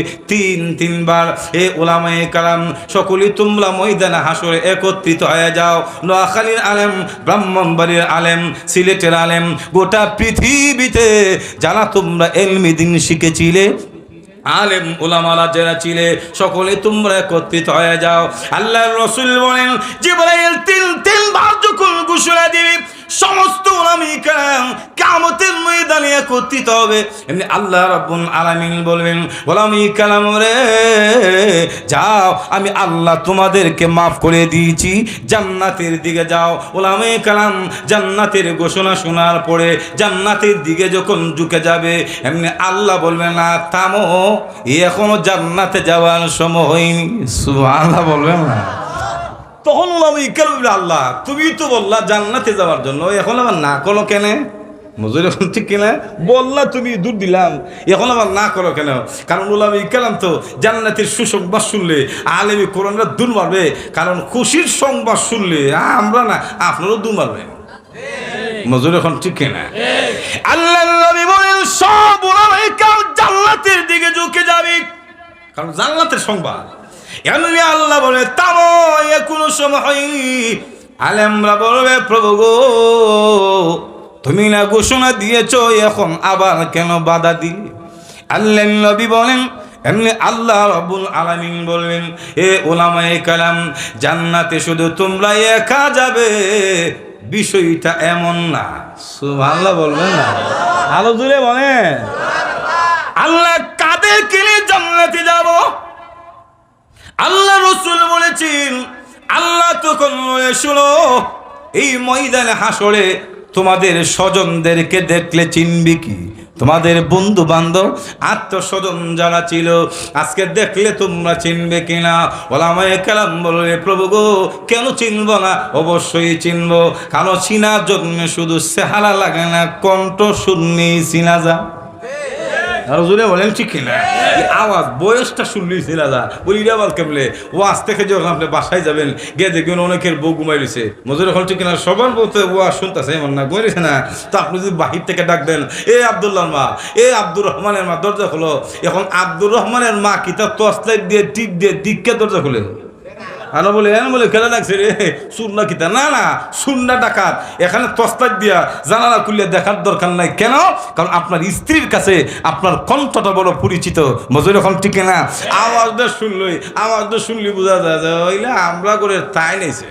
তিনবার, হে উলামায়ে কেরাম সকলে তোমরা ময়দানে হাসরে একত্রিত হয়ে যাও। নোয়াখালীর আলেম, ব্রাহ্মণবাড়ির আলেম, সিলেটের আলেম, গোটা পৃথিবীতে যারা তোমরা ইলমে দ্বীন শিখেছিলে, আলেম উলামারা যারা ছিলে, সকলে তোমরা একত্রিত হয়ে যাও। আল্লাহর রাসূল বলেন, জিবরাইল তিনবার যখন ঘোষণা দিবে, সমস্ত উলামায়ে কেরাম কিয়ামতের ময়দানে একত্রিত হবে। এমনি আল্লাহ রাব্বুল আলামিন বলবেন, উলামায়ে কেরাম রে যাও, আমি আল্লাহ তোমাদেরকে মাফ করে দিয়েছি, জান্নাতের দিকে যাও। উলামায়ে কেরাম জান্নাতের ঘোষণা শোনার পরে জান্নাতের দিকে যখন ঝুঁকে যাবে, এমনি আল্লাহ বলবেন, না থামো, এখনো জান্নাতে যাওয়ার সময় হয়নি। সুবহানাল্লাহ বলবেন না। তখন উলামায়ে কেরাম, আল্লাহ তুমি তো বললা জান্নাতে যাওয়ার জন্য, এখন আবার না করো কেন? মজুর এখন ঠিক কিনা বললা, তুমি দূর দিলাম, এখন আবার না করো কেন? কারণ উলামায়ে কেরাম তো জান্নাতের সুসংবাদ শুনলে আলেমে কোরআনরা দূর মারবে, কারণ খুশির সংবাদ শুনলে আমরা না আপনারও দূর মারবেন। মজুর এখন ঠিক কিনা? আল্লাহর নবী বলেন, সব উলামায়ে কেরাম জান্নাতের দিকে ঝুঁকে যাবে, কারণ জান্নাতের সংবাদ। এমনি আল্লাহ বলে, তামো এখনো সময় হয়নি। আলেমরা বলবে, প্রভু গো তুমি না ঘোষণা দিয়েছ, এখন আবার কেন বাধা দিলে? আল্লাহর নবী বলেন, এমনি আল্লাহ রাব্বুল আলামিন বললেন, এ উলামায়ে কেরাম জান্নাতে শুধু তোমরা একা যাবে, বিষয়টা এমন না। সুবহানাল্লাহ বলবেন না, আলো জুড়ে বলেন। আল্লাহ কাদেরকে নিয়ে জান্নাতে যাব? আল্লাহ রাসূল বলেছেন, আল্লাহ তখন শোনো, এই ময়দানে হাসরে তোমাদের স্বজনদেরকে দেখলে চিনবি কি? তোমাদের বন্ধু বান্ধব আত্মস্বজন যারা ছিল, আজকে দেখলে তোমরা চিনবে কিনা? ওলামায়ে কেরাম বলবে, প্রভু গো কেন চিনব না? অবশ্যই চিনব, কারণ চিনার জন্য শুধু চেহারা লাগে না, কণ্ঠ শুনলেই চিনা যা। আরো জোরে বলেন ঠিক কিনা? আওয়াজ বয়সটা শুনলেই চিনা যা। বলি রে বল কেমলে ওয়াজ থেকে যখন আপনি বাসায় যাবেন, গিয়ে দেখবেন অনেকের বউ ঘুমাই রয়েছে, মজুর এখন ঠিক কিনা সবার বলতে ওয়াজ শুনতেছে এমন না, ঘুমাই রয়েছে না, তো আপনি যদি বাহির থেকে ডাক দেন, এ আব্দুল্লাহর মা, এ আব্দুর রহমানের মা, দরজা খোলো। এখন আব্দুর রহমানের মা কি তার টর্চলাইট দিয়ে টিপ দিয়ে দিককে দরজা খোলে? আর বলে খেলা লাগছে রে সুন্না কিতা? না না, সুন্না ডাকাত এখানে তস্তার দিয়া জানালা খুললে দেখার দরকার নাই। কেন? কারণ আপনার স্ত্রীর কাছে আপনার কণ্ঠটা বড় পরিচিত। মজুর এখন ঠিক না? আওয়াজটা শুনলি বোঝা যায় যে ওইলে আমরা করে তাই নেছে।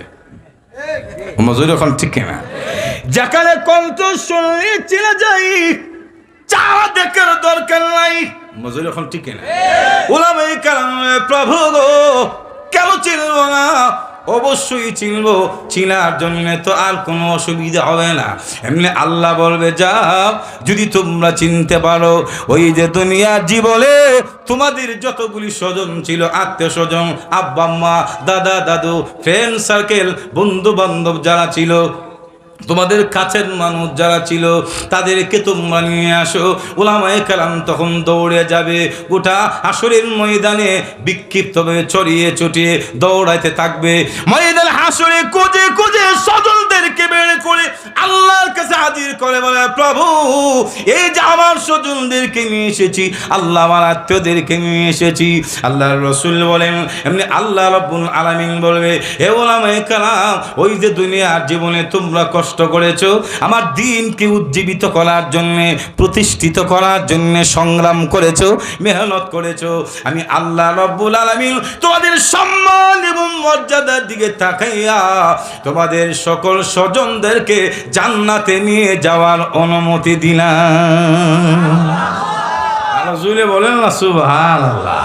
মজুর এখন ঠিক না? যেখানে কণ্ঠ শুনলে চেনা যাই, চা দেখার দরকার নাই। মজুর এখন ঠিক না? উলামায়ে কেরাম, প্রভু গো কেন চিনব না? অবশ্যই চিনব, চিনার জন্য তো আর কোনো অসুবিধা হবে না। এমনি আল্লাহ বলবে, যাও যদি তোমরা চিনতে পারো, ওই যে দুনিয়ার জীবনে তোমাদের যতগুলি স্বজন ছিল, আত্মীয় স্বজন, আব্বা আম্মা, দাদা দাদু, ফ্রেন্ড সার্কেল, বন্ধু বান্ধব যারা ছিল, তোমাদের কাছের মানুষ যারা ছিল, তাদেরকে তোমরা নিয়ে আসো। উলামায়ে কেরাম তখন দৌড়ে যাবে, গোটা হাসরের ময়দানে বিক্ষিপ্তভাবে ছড়িয়ে ছড়িয়ে দৌড়াইতে থাকবে। ময়দান হাসরে খুঁজে খুঁজে স্বজনদেরকে বের করে আল্লাহর কাছে হাজির করে, বলে, প্রভু এই যে আমার স্বজনদেরকে নিয়ে এসেছি, আল্লাহ আমার আত্মীয়দেরকে নিয়ে এসেছি। আল্লাহর রাসূল বলেন, এমনি আল্লাহ রাব্বুল আলামিন বলবে, হে উলামায়ে কেরাম, ওই যে দুনিয়ার জীবনে তোমরা কষ্ট করেছো, আমার দ্বীনকে উজ্জীবিত করার জন্য, প্রতিষ্ঠিত করার জন্য সংগ্রাম করেছো, মেহনত করেছো, আমি আল্লাহ রাব্বুল আলামিন তোমাদের সম্মান এবং মর্যাদার দিকে তাকাইয়া তোমাদের সকল স্বজনদেরকে জান্নাতে নিয়ে যাওয়ার অনুমতি দিলাম। আরো জোরে বলেন না সুবহানাল্লাহ।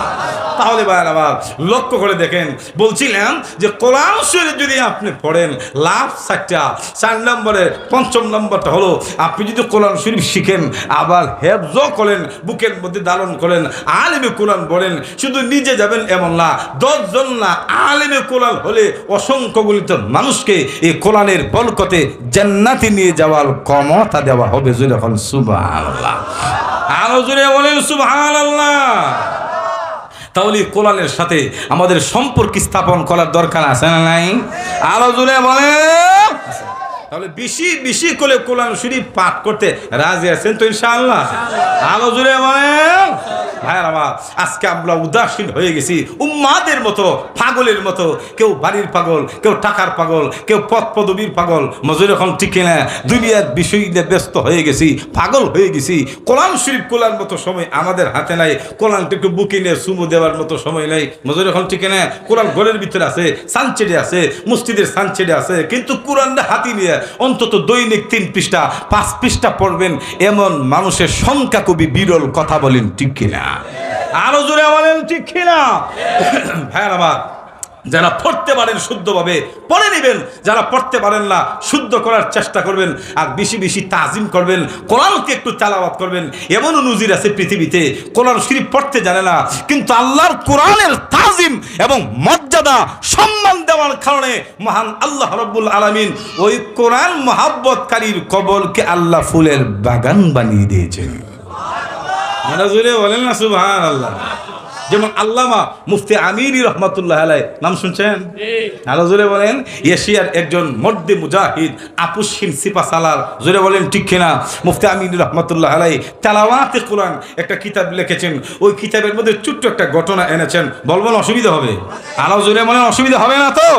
তাহলে ভাইয়ের আবার লক্ষ্য করে দেখেন, বলছিলাম যে কোরআন শরীফ যদি আপনি পড়েন লাভ 4 নম্বরে 5ম নম্বরটা হলো আপনি যদি কোরআন শরীফ শিখেন আবার হেফজ করেন, বুকের মধ্যে ধারণ করেন, আলেমে কোরআন বলেন, শুধু নিজে যাবেন এমন না, 10 জন না আলেমে কোরআন হলে অসংখ্য গণিত মানুষকে এই কোরআনের বরকতে জান্নাতে নিয়ে যাওয়ার ক্ষমতা দেওয়া হবে। জোরে বলেন সুবহানাল্লাহ। আরো জোরে বলেন সুবহানাল্লাহ। তাহলে কোরআনের সাথে আমাদের সম্পর্ক স্থাপন করার দরকার আছে না নাই? আরো জোরে বলেন। তাহলে বেশি বেশি করে কোরআন শরীফ পাঠ করতে রাজি আছেন তো ইনশাআল্লাহ? আরো জোরে বলেন। ভাইয়ার আমার আজকে আমরা উদাসীন হয়ে গেছি, উম্মাদের মতো, পাগলের মতো। কেউ বাড়ির পাগল, কেউ টাকার পাগল, কেউ পদ পদবীর পাগল। মজুর এখন ঠিক না, দুনিয়ার বিষয় নিয়ে ব্যস্ত হয়ে গেছি, পাগল হয়ে গেছি। কোরআন শরীফ কোরআন মতো সময় আমাদের হাতে নাই, কোরআনটা একটু বুকে নিয়ে সুমু দেওয়ার মতো সময় নাই। মজুর এখন ঠিক না, কোরআন ঘরের ভিতরে আছে, সানচেডে আছে, মসজিদের সানচেডে আছে, কিন্তু কোরআনটা হাতি নিয়ে অন্তত দৈনিক 3 পৃষ্ঠা 5 পৃষ্ঠা পড়বেন এমন মানুষের সংখ্যা খুবই বিরল। কথা বলেন ঠিক কিনা? আরো জোরে বলেন ঠিক কিনা? ভাইয়ের আমার, যারা পড়তে পারেন শুদ্ধভাবে পড়ে নেবেন, যারা পড়তে পারেন না শুদ্ধ করার চেষ্টা করবেন, আর বেশি বেশি তাজিম করবেন, কোরআনকে একটু তেলাওয়াত করবেন। এমনও নজির আছে পৃথিবীতে কোরআন শরীফ পড়তে জানে না, কিন্তু আল্লাহর কোরআনের তাজিম এবং মর্যাদা সম্মান দেওয়ার কারণে মহান আল্লাহ রাব্বুল আলামিন ওই কোরআন মহাব্বতকারীর কবরকে আল্লাহ ফুলের বাগান বানিয়ে দিয়েছেন। সুবহানাল্লাহ বলেন না সুবহানাল্লাহ। যেমন আল্লামা মুফতি আমিনী রহমাতুল্লাহ আলাইহি নাম শুনছেন? আরো জোরে বলেন। এশিয়ার একজন মর্দে মুজাহিদ, আপুসহীন সিপাসালার। জোরে বলেন ঠিক কিনা? মুফতি আমিনী রহমাতুল্লাহ আলাইহি তেলাওয়াতে কোরআন একটা কিতাব লিখেছেন। ওই কিতাবের মধ্যে ছোট্ট একটা ঘটনা এনেছেন। বলবেন অসুবিধা হবে? আরো জোরে বলেন অসুবিধা হবে না তো?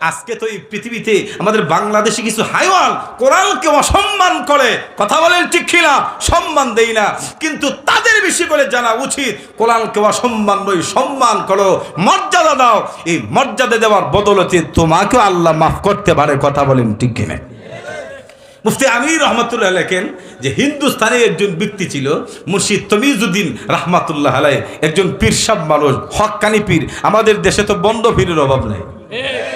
আজকে তো এই পৃথিবীতে আমাদের বাংলাদেশে কিছু হাইওয়ান কোরআনকে অসম্মান করে। কথা বলেন ঠিক কিনা? সম্মান দেই না, কিন্তু তাদের বেশি করে জানা উচিত কোরআনকে অসম্মান নয়, সম্মান করো, মর্যাদা দাও। এই মর্যাদা দেওয়ার বদলতে তোমাকেও আল্লাহ মাফ করতে পারে। কথা বলেন ঠিক কিনা? মুফতি আমির রহমাতুল্লাহ লেখেন যে হিন্দুস্তানে একজন ব্যক্তি ছিল মুর্শিদ তমিজউদ্দিন রহমাতুল্লাহ আলাইহি, একজন পীর সাহেব মানুষ, হক্কানি পীর। আমাদের দেশে তো বন্ধ পীরের অভাব নাই।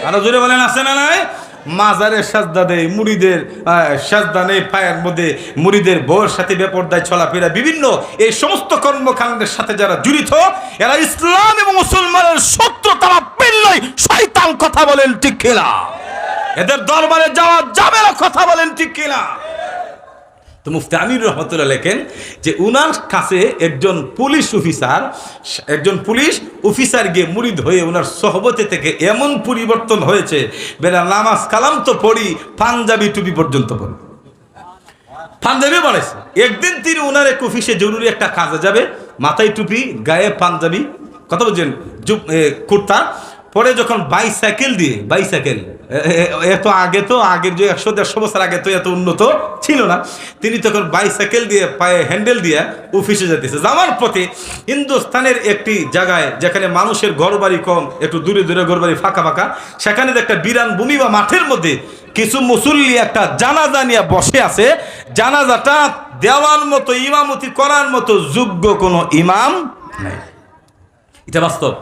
আরো জোরে বলেন আছে না নাই? মাজারের সাজদা দেয়, মুড়িদের সাজদা নেই পায়ের মধ্যে, মুড়িদের বউয়ের সাথে বেপরদায় চলাফেরা, বিভিন্ন এই সমস্ত কর্মকাণ্ডের সাথে যারা জড়িত, এরা ইসলাম এবং মুসলমানের শত্রু, তারা পেল্লাই শয়তান। কথা বলেন ঠিক কিনা? এদের দরবারে যাওয়া যাবে না। কথা বলেন ঠিক কিনা? তো মুফতি আমির রহমাতুল্লাহ লেখেন যে উনার কাছে একজন পুলিশ অফিসার গিয়ে মুরিদ হয়ে উনার সহবতে থেকে এমন পরিবর্তন হয়েছে, বেলা নামাজ কালাম তো পড়ি, পাঞ্জাবি টুপি পর্যন্ত পড়ি, পাঞ্জাবি বানাইছে। একদিন তিনি উনার এক অফিসে জরুরি একটা কাজে যাবে, মাথায় টুপি, গায়ে পাঞ্জাবি, কথা বলছেন, কুর্তা পরে যখন বাইসাইকেল এত আগে তো, আগের যে 100-150 বছর আগে তো এত উন্নত ছিল না, তিনি তখন বাইসাইকেল দিয়ে পায়ে হ্যান্ডেল দিয়ে অফিসে যেতেছে। যাওয়ার পথে হিন্দুস্তানের একটি জায়গায় যেখানে মানুষের ঘরবাড়ি কম, একটু দূরে দূরে ঘরবাড়ি ফাঁকা ফাঁকা, সেখানে একটা বিরান ভূমি বা মাঠের মধ্যে কিছু মুসল্লি একটা জানাজা নিয়ে বসে আছে। জানাজাটা দেওয়ার মতো, ইমামতি করার মতো যোগ্য কোনো ইমাম নাই। এটা বাস্তব।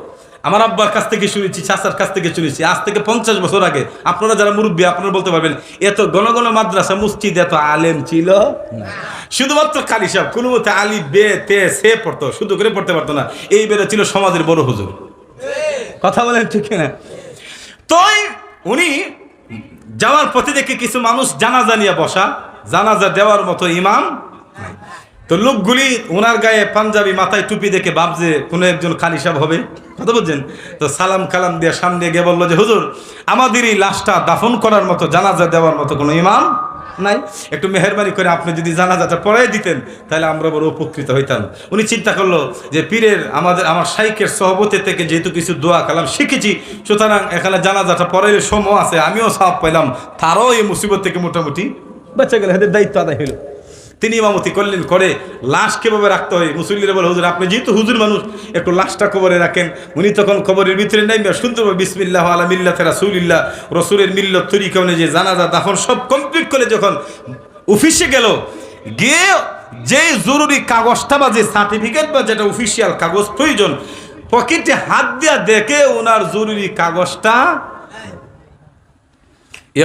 আমার আব্বার কাছ থেকে শুনেছি, চাচার কাছ থেকে শুনেছি, আজ থেকে 50 বছর আগে। আপনারা যারা মুরব্বী, আপনারা বলতে পারবেন এত ঘন ঘন মাদ্রাসা মসজিদ এত আলেম ছিল না। শুধুমাত্র কারি সাহেব কোনো মতে আলি বে তে সে পড়তো, শুধু করে পড়তে পারতো না। এই বেড়ে ছিল সমাজের বড় হুজুর। কথা বলেন ঠিক না? তো উনি যাওয়ার পথে দেখে কিছু মানুষ জানাজা নিয়ে বসা, জানাজা দেওয়ার মতো ইমাম। তো লোকগুলি ওনার গায়ে পাঞ্জাবি, মাথায় টুপি দেখে ভাবছে কোনো একজন খালি সাহেব হবে। কথা বলছেন? তো সালাম কালাম দিয়ে সামনে গিয়ে বললো যে হুজুর, আমাদের এই লাশটা দাফন করার মতো, জানাজা দেওয়ার মতো কোনো ইমাম নাই, একটু মেহরবানি করে আপনি যদি জানাজাটা পড়াই দিতেন তাহলে আমরা বড় উপকৃত হইতাম। উনি চিন্তা করলো যে পীরের আমার শাইখের সহবতে থেকে যেহেতু কিছু দোয়া কালাম শিখেছি, সুতরাং এখানে জানাজাটা পড়াইলে সময় আছে, আমিও সওয়াব পাইলাম, তারও এই মুসিবত থেকে মোটামুটি বেঁচে গেলে, এদের দায়িত্ব আদায় হইল। তিনি ইমামতি করলেন। করে লাশ কিভাবে রাখতে হয়, মুসল্লিরা বলে হুজুর আপনি যেহেতু হুজুর মানুষ একটু লাশটা কবরে রাখেন। উনি তখন কবরের ভিতরে নাইবা সুন্দরভাবে বিসমিল্লাহ আলা মিল্লাতে রাসূলিল্লাহ, রসুলের মিল্লত তরিকা অনুযায়ী জানাজা দাফন সব কমপ্লিট করে যখন অফিসে গেল, যে জরুরি কাগজটা বা যে সার্টিফিকেট বা যেটা অফিসিয়াল কাগজ প্রয়োজন, পকেটে হাত দিয়া দেখে ওনার জরুরি কাগজটা।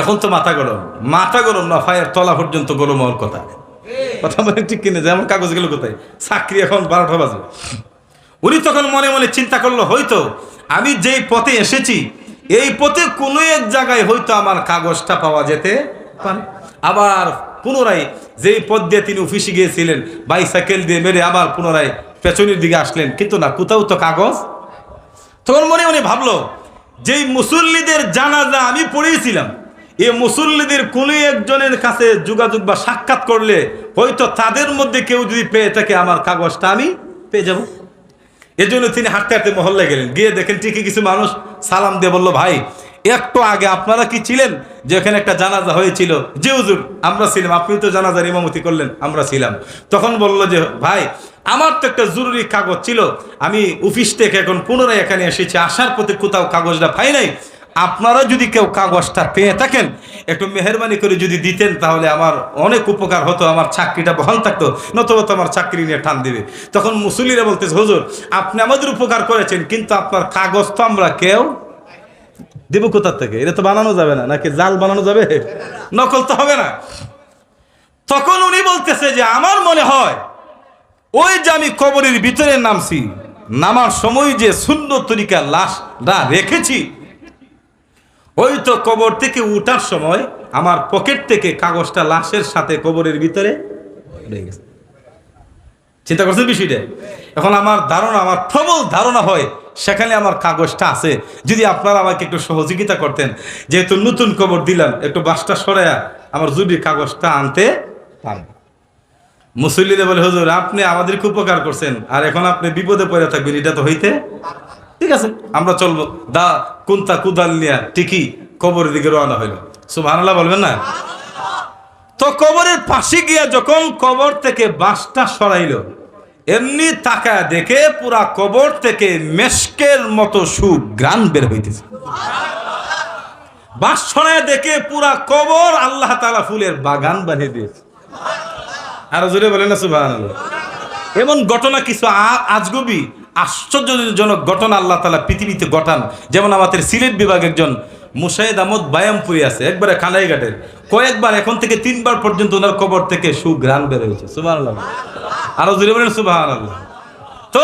এখন তো মাথা গরম না, ফায়ার তলা পর্যন্ত গরম হওয়ার কথা। কথা বলে ঠিক কিনে যে আমার কাগজ গেল কোথায়, চাকরি এখন 12টা বাজে। উনি তখন মনে মনে চিন্তা করলো, হয়তো আমি যেই পথে এসেছি এই পথে কোনো এক জায়গায় হয়তো আমার কাগজটা পাওয়া যেতে পারে। আবার পুনরায় যেই পথ দিয়ে তিনি অফিসে গিয়েছিলেন, বাইসাইকেল দিয়ে মেরে আবার পুনরায় পেছনের দিকে আসলেন, কিন্তু না, কোথাও তো কাগজ। তখন মনে মনে ভাবলো, যেই মুসল্লিদের জানাজা আমি পড়িয়েছিলাম, এই মুসল্লিদের কোনো একজনের কাছে যোগাযোগ বা সাক্ষাৎ করলে হয়তো তাদের মধ্যে কেউ যদি পেয়ে থাকে আমার কাগজটা আমি পেয়ে যাব। এজন্য তিনি হাঁটতে হাঁটতে মহল্লায় গেলেন, গিয়ে দেখেন ঠিকই কিছু মানুষ সালাম দিয়ে বলল, ভাই একটু আগে আপনারা কি ছিলেন যে এখানে একটা জানাজা হয়েছিল? যে হুজুর আমরা ছিলাম। আপনি তো জানাজার ইমামতি করলেন? আমরা ছিলাম। তখন বলল যে ভাই আমার তো একটা জরুরি কাগজ ছিল, আমি অফিস থেকে এখন পুনরায় এখানে এসেছি, আসার পথে কোথাও কাগজটা পাই নাই, আপনারা যদি কেউ কাগজটা পেয়ে থাকেন একটু মেহরবানি করে যদি দিতেন তাহলে আমার অনেক উপকার হতো, আমার চাকরিটা বহাল থাকতো, নতুবা তো আমার চাকরি নিয়ে টান দিবে। তখন মুসল্লিরা বলতেছে, হুজুর আপনি আমাদের উপকার করেছেন, কিন্তু আপনার কাগজ তো আমরা কেউ দেব কোথার থেকে? এটা তো বানানো যাবে না, নাকি জাল বানানো যাবে? নকল তো হবে না। তখন উনি বলতেছে যে আমার মনে হয় ওই যে আমি কবরের ভিতরে নামছি, নামার সময় যে সুন্দর তরিকা লাশটা রেখেছি, ওই তো কবর থেকে উঠার সময় আমার পকেট থেকে কাগজটা লাশের সাথে কবরের ভিতরে রয়ে গেছে। চিন্তা করছেন বিষয়টা? এখন আমার ধারণা, আমার প্রবল ধারণা হয় সেখানে আমার কাগজটা আছে। যদি আপনারা আমাকে একটু সহযোগিতা করতেন, যেহেতু নতুন কবর দিলাম, একটু বাসটা সরাইয়া আমার যদি কাগজটা আনতে পারেন। মুসল্লিরা বলে, হুজুর আপনি আমাদেরকে উপকার করছেন, আর এখন আপনি বিপদে পড়ে থাকবেন, এটা তো হইতে। ঠিক আছে, আমরা চলবো। দা কুন্তা কুদাল নিয়া ঠিকই কবরের দিকে রওনা হইল। সুবহানাল্লাহ বলবেন না? তো কবরের পাশে গিয়া যখন কবর থেকে বাঁশটা সরাইল, এমনি তাকায় দেখে পুরা কবর থেকে মেশকের মতো সুঘ্রাণ বের হইতেছে। বাঁশ সরাইয়া দেখে পুরা কবর আল্লাহ তাআলা ফুলের বাগান বানিয়ে দিয়েছে। আরো জোরে বলেন না সুবহানাল্লাহ। এমন ঘটনা কিছু আজগবি আশ্চর্যজনক ঘটনা আল্লাহ তাআলা পৃথিবীতে ঘটান। যেমন আমাদের সিলেট বিভাগ একজন মুশাহিদ আহমদ বায়ামপুরি আছে, একবারে খানাই ঘাটের, কয়েকবার এখন থেকে 3বার পর্যন্ত ওনার কবর থেকে সুঘ্রাণ বের হয়েছে। সুবহানাল্লাহ। আরো জোরে বলেন সুবহানাল্লাহ। তো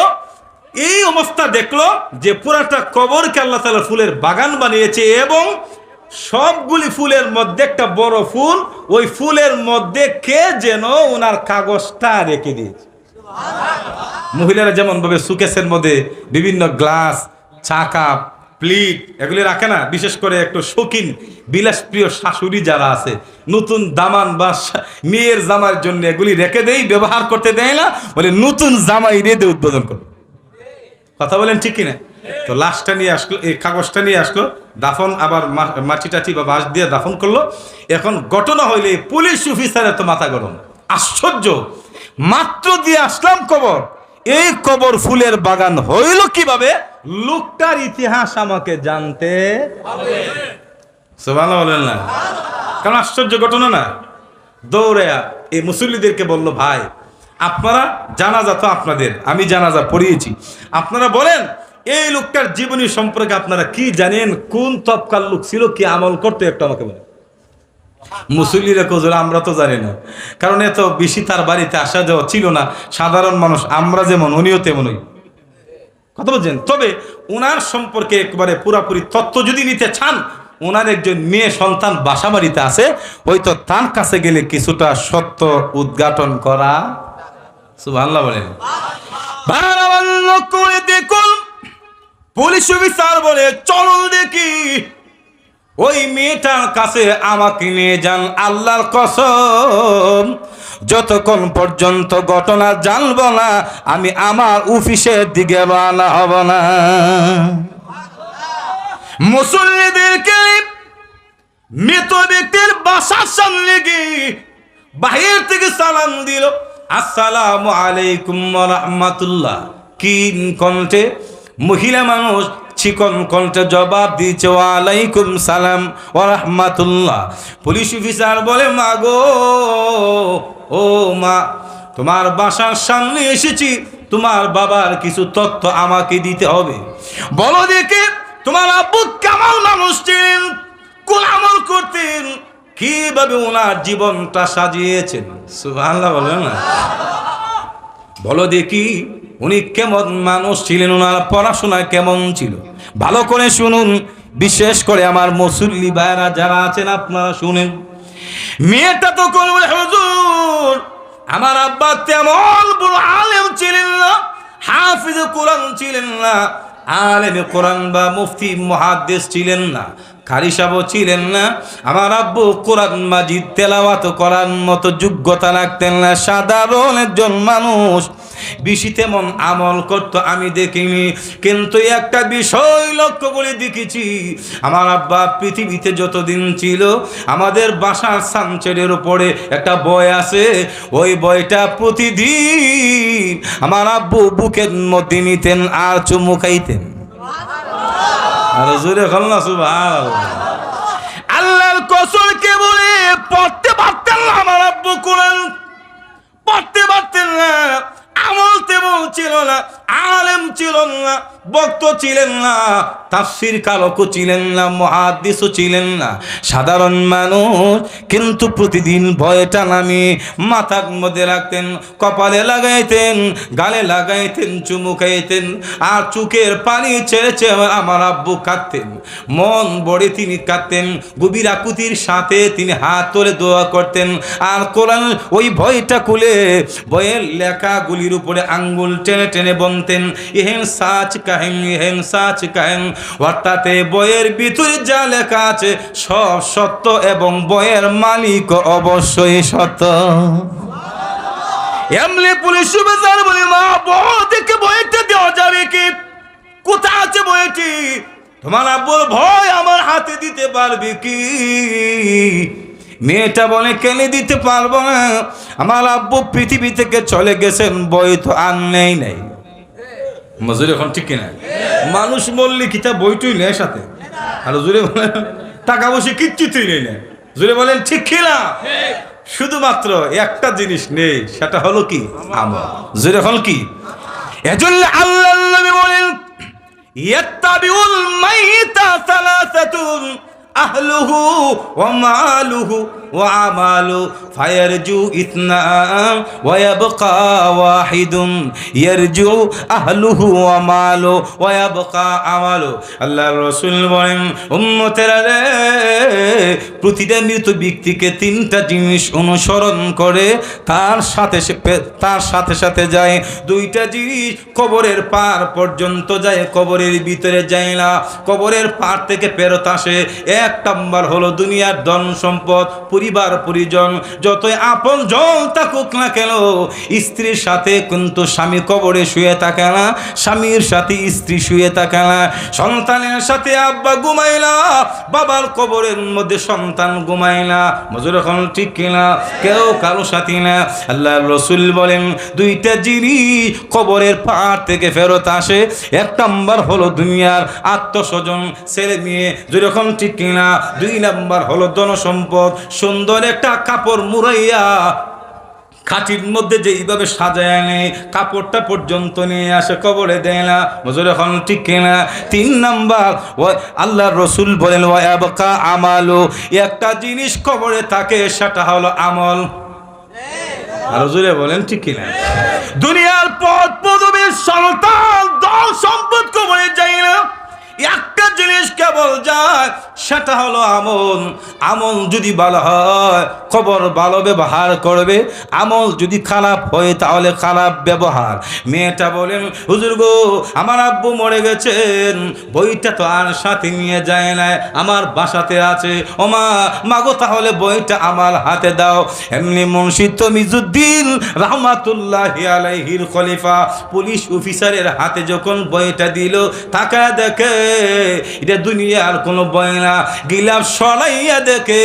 এই অবস্থা দেখলো যে পুরাটা কবরকে আল্লাহ তাআলা ফুলের বাগান বানিয়েছে, এবং সবগুলি ফুলের মধ্যে একটা বড় ফুল, ওই ফুলের মধ্যে কে যেন ওনার কাগজটা রেখে দিয়েছে। মহিলারা যেমন ভাবে সুকেসের মধ্যে বিভিন্ন গ্লাস, চা কাপ, প্লেট এগুলি রাখে না, বিশেষ করে একটু শৌখিন বিলাসপ্রিয় শাশুড়ি যারা আছে, নতুন দামান বা মেয়ের জামার জন্য এগুলি রেখে দেয়, ব্যবহার করতে দেয় না, বলে নতুন জামাই রেদে উদ্বোধন করবে। কথা বলেন ঠিক কিনা? তো লাশটা নিয়ে আসলো, এই কাগজটা নিয়ে আসলো, দাফন আবার মাটি টাটি বা বাঁশ দিয়ে দাফন করলো। এখন ঘটনা হইলে পুলিশ অফিসারের তো মাথা গরম, আশ্চর্য, মাত্র দিয়ে আসলাম কবর, এই কবর ফুলের বাগান হইল কিভাবে? লোকটার ইতিহাস আমাকে জানতে হবে। সুবহানাল্লাহ বলেন না? কারণ আশ্চর্য ঘটনা না? দৌড়ে এই মুসল্লিদেরকে বলল, ভাই আপনারা জানাজা তো আপনাদের, আমি জানাজা পড়িয়েছি, আপনারা বলেন এই লোকটার জীবনী সম্পর্কে আপনারা কি জানেন, কোন তবকার লোক ছিল, কি আমল করতে, একটু আমাকে বলেন। মুসল্লিরা কোজোরা আমরা তো জানি না, কারণ এত বেশি তার বাড়িতে আসা যাওয়া ছিল না। সাধারণ মানুষ আমরা যেমন, উনিও তেমনই। কথা বলছেন? তবে ওনার সম্পর্কে একবারে পুরাপুরি তথ্য যদি নিতে চান, ওনার একজন মেয়ে সন্তান বাসা বাড়িতে আছে, হয়তো তার কাছে গেলে কিছুটা সত্য উদ্ঘাটন করা। সুবহানাল্লাহ বলেন। করে দেখুন, পুলিশ অফিসার বলে চলো দেখি ওই মেয়েটার কাছে, আমাকে নিয়ে যান, আল্লাহর কসম যতক্ষণ পর্যন্ত ঘটনা জানবো না আমি আমার অফিসের দিকে রওনা হব না। মুসল্লিদেরকে মৃত ব্যক্তির বাসার সামনে গিয়ে বাহির থেকে সালাম দিল, আসসালামু আলাইকুম ওয়া রাহমাতুল্লাহ। কিন কণ্ঠে মহিলা মানুষ চিকন কণ্ঠে জবাব দিয়েছে, ওয়ালাইকুম সালাম ওয়া রাহমাতুল্লাহ। পুলিশ অফিসার বলে, মা গো, ও মা, তোমার বাসার সামনে এসেছি, তোমার বাবার কিছু তথ্য আমাকে দিতে হবে। বলো দেখে তোমার আব্বু কেমন মানুষ ছিলেন, কোন আমল করতেন, কিভাবে ওনার জীবনটা সাজিয়েছেন? সুবহানাল্লাহ বলেন না? বলো দেখি উনি কেমন মানুষ ছিলেন, ওনার পড়াশোনা কেমন ছিল? ভালো করে শুনুন, বিশেষ করে আমার মুসল্লি ভাইরা যারা আছেন আপনারা শুনেন। মেয়েটা তো বলবে, হুজুর আমার আব্বা তেমন বড় আলেম ছিলেন না, হাফিজ কোরআন ছিলেন না, আলেমে কোরআন বা মুফতি মুহাদ্দিস ছিলেন না, কারি সাহেব ছিলেন না। আমার আব্বু কোরআন মাজিদ তেলাওয়াত করার মতো যোগ্যতা রাখতেন না, সাধারণ একজন মানুষ। বেশি তেমন আমল করতো আমি দেখিনি, কিন্তু একটা বিষয় লক্ষ্য করে দেখেছি, আমার আব্বা পৃথিবীতে যতদিন ছিল আমাদের বাসার সানচেরের উপরে একটা বই আছে, ওই বইটা প্রতিদিন আমার আব্বু বুকের মধ্যে নিতেন আর চুমু খাইতেন। আর জোরে খলনা সুবহানাল্লাহ। আল্লাহর কসম কে বলে পড়তে পারতেন না আমার আব্বু, কোরআন পড়তে পারতেন না, আমল তেমন ছিল না, আলেম ছিল না, বক্তা ছিলেন না, তাফসীর কারকও ছিলেন না, মুহাদ্দিসও ছিলেন না, সাধারণ মানুষ। কিন্তু প্রতিদিন বইটা নামিয়ে মাথার মধ্যে রাখতেন, কপালে লাগাইতেন, গালে লাগাইতেন, চুমু খাইতেন, আর চোখের পানি ছেড়ে ছেড়ে আমার আব্বু কাঁদতেন, মন বড়ে তিনি কাঁদতেন, গভীর আকুতির সাথে তিনি হাত তুলে দোয়া করতেন। আর কোরআন ওই বইটা খুলে বইয়ের লেখাগুলির উপরে আঙ্গুল টেনে টেনে বলতেন, ইহেন সাচ কাহেন, ইহেন সাচ কাহেন, অর্থাৎ বইয়ের ভিতরে যা লেখা আছে সব সত্য এবং বইয়ের মালিক অবশ্যই সত্য। এমনি পুলিশ সুবেদার বলে, মা বউ দেখে বইটা দেওয়া যাবে কি, কোথায় আছে বইটি? তোমার আব্বুর ভয় আমার হাতে দিতে পারবে কি? মেয়েটা বলে, কেন দিতে পারবো না, আমার আব্বু পৃথিবী থেকে চলে গেছেন, বই তো আর নেই নাই। মজুর এখন ঠিক কিনা? মানুষ বললে কিতাব বইটুই নেই সাথে, আর জুড়ে বলেন টাকা বসে কিচ্ছুই নেই না। জুড়ে বলেন ঠিক কিনা? শুধুমাত্র একটা জিনিস নেই, সেটা হলো কি? আমল। জুড়ে হল কি? এজন্য আল্লাহ নবী বলেন, ইয়াত্তাবিউল মাইতা সালাসাতুন আহলুহু ওয়া মালুহু ওয়া আমালু ফায়ারজু ইতনান ওয়া ইয়াবকা ওয়াহিদুন ইয়ারজু আহলুহু ওয়া মালু ওয়া ইয়াবকা আমালু। আল্লাহর রাসূল বলেন, উম্মতেরা রে, প্রতিটা মৃত ব্যক্তিকে তিনটা জিনিস অনুসরণ করে, তার সাথে সাথে যায়। দুইটা জিনিস কবরের পার পর্যন্ত যায়, কবরের ভিতরে যায় না, কবরের পার থেকে ফেরত আসে। এক নাম্বার হলো দুনিয়ার ধন সম্পদ, পরিবার পরিজন, যতই আপন জন থাকুক না কেন, স্ত্রীর সাথে কিন্তু স্বামী কবরে শুয়ে থাকে না, স্বামীর সাথে স্ত্রী শুয়ে থাকে না, সন্তানের সাথে আব্বা ঘুমায় না, বাবার কবরের মধ্যে সন্তান ঘুমায় না। মজুর এখন ঠিক কিনা? কেউ কারো সাথী না। আল্লাহর রাসূল বলেন, দুইটা জিনিস কবরের পার থেকে ফেরত আসে। এক নাম্বার হলো দুনিয়ার আত্মস্বজন, ছেলে মেয়ে, যেরকম ঠিক কিনা? দুই নাম্বার হলো ধনসম্পদ, সুন্দর একটা কাপড় মুড়াইয়া খাটির মধ্যে যেইভাবে সাজায় নেয়, কাপড়টা পর্যন্ত নিয়ে আসে, কবরে দেয় না। বুঝুন এখন ঠিক কিনা? তিন নাম্বার আল্লাহর রাসূল বলেন, ওয়া ইয়াবকা আমালু, একটা জিনিস কবরে থাকে, সেটা হলো আমল। আর জোরে বলেন ঠিক কিনা? দুনিয়ার পদ পদবী, সন্তান, ধন সম্পদ কবরে যায় না, একটা জিনিস কেবল যায়, সেটা হলো আমল। আমল যদি ভালো হয় কবর ভালো ব্যবহার করবে, আমল যদি খারাপ হয় তাহলে খারাপ ব্যবহার। মেয়েটা বলেন, হুজুর গো, আমার আব্বু মরে গেছেন, বইটা তো আর সাথে নিয়ে যায় না, আমার বাসাতে আছে। ও মা, মাগো তাহলে বইটা আমার হাতে দাও। এমনি মুন্সি তমিজউদ্দিন রাহমাতুল্লাহি আলাইহির খলিফা পুলিশ অফিসারের হাতে যখন বইটা দিল, তাকায় দেখে এটা দুনিয়ার কোনো বই না, গিলাপ সরাইয়া দেখে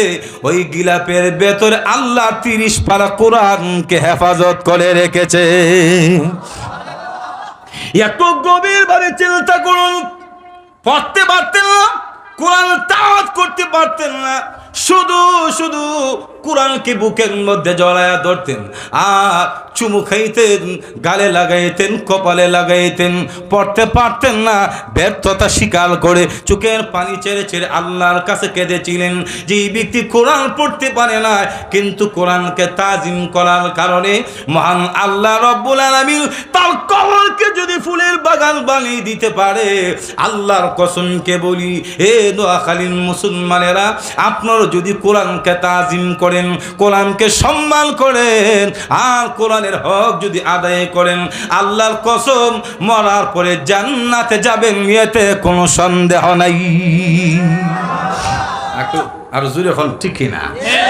ওই গিলাপের ভেতরে আল্লাহ 30 পারা কোরআনকে হেফাজত করে রেখেছে। এত গভীর ভাবে চিন্তা করুন। পড়তে পারতেন না, কোরআন তেলাওয়াত করতে পারতেন না, শুধু শুধু কোরআনকে বুকের মধ্যে জড়ায়া ধরতেন আর চুমু খাইতেন, গালে লাগাইতেন, কপালে লাগাইতেন, পড়তে পারতেন না, ব্যর্থতা স্বীকার করে চোখের পানি ছেড়ে ছেড়ে আল্লাহর কাছে কেঁদেছিলেন। যে ব্যক্তি কোরআন পড়তে পারে না কিন্তু কোরআনকে তাজিম করার কারণে মহান আল্লাহ রব্বুল আলামিন তার কবরকে যদি ফুলের বাগান বানিয়ে দিতে পারে, আল্লাহর কসমকে বলি হে নোয়াখালীর মুসলমানেরা, আপনারা যদি কোরআনকে তাজিম করেন, কোরআনকে সম্মান করেন আর কোরআনের হক যদি আদায় করেন, আল্লাহর কসম মরার পরে জান্নাতে যাবেন, এতে কোনো সন্দেহ নাই। আর জোরে এখন ঠিক না?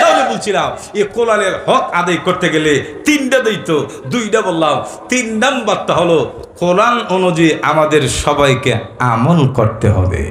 তাহলে বলছিলাম এই কোরআনের হক আদায় করতে গেলে তিনটা দায়িত্ব, দুইটা বললাম, 3 নাম্বারটা হলো কোরআন অনুযায়ী আমাদের সবাইকে আমল করতে হবে।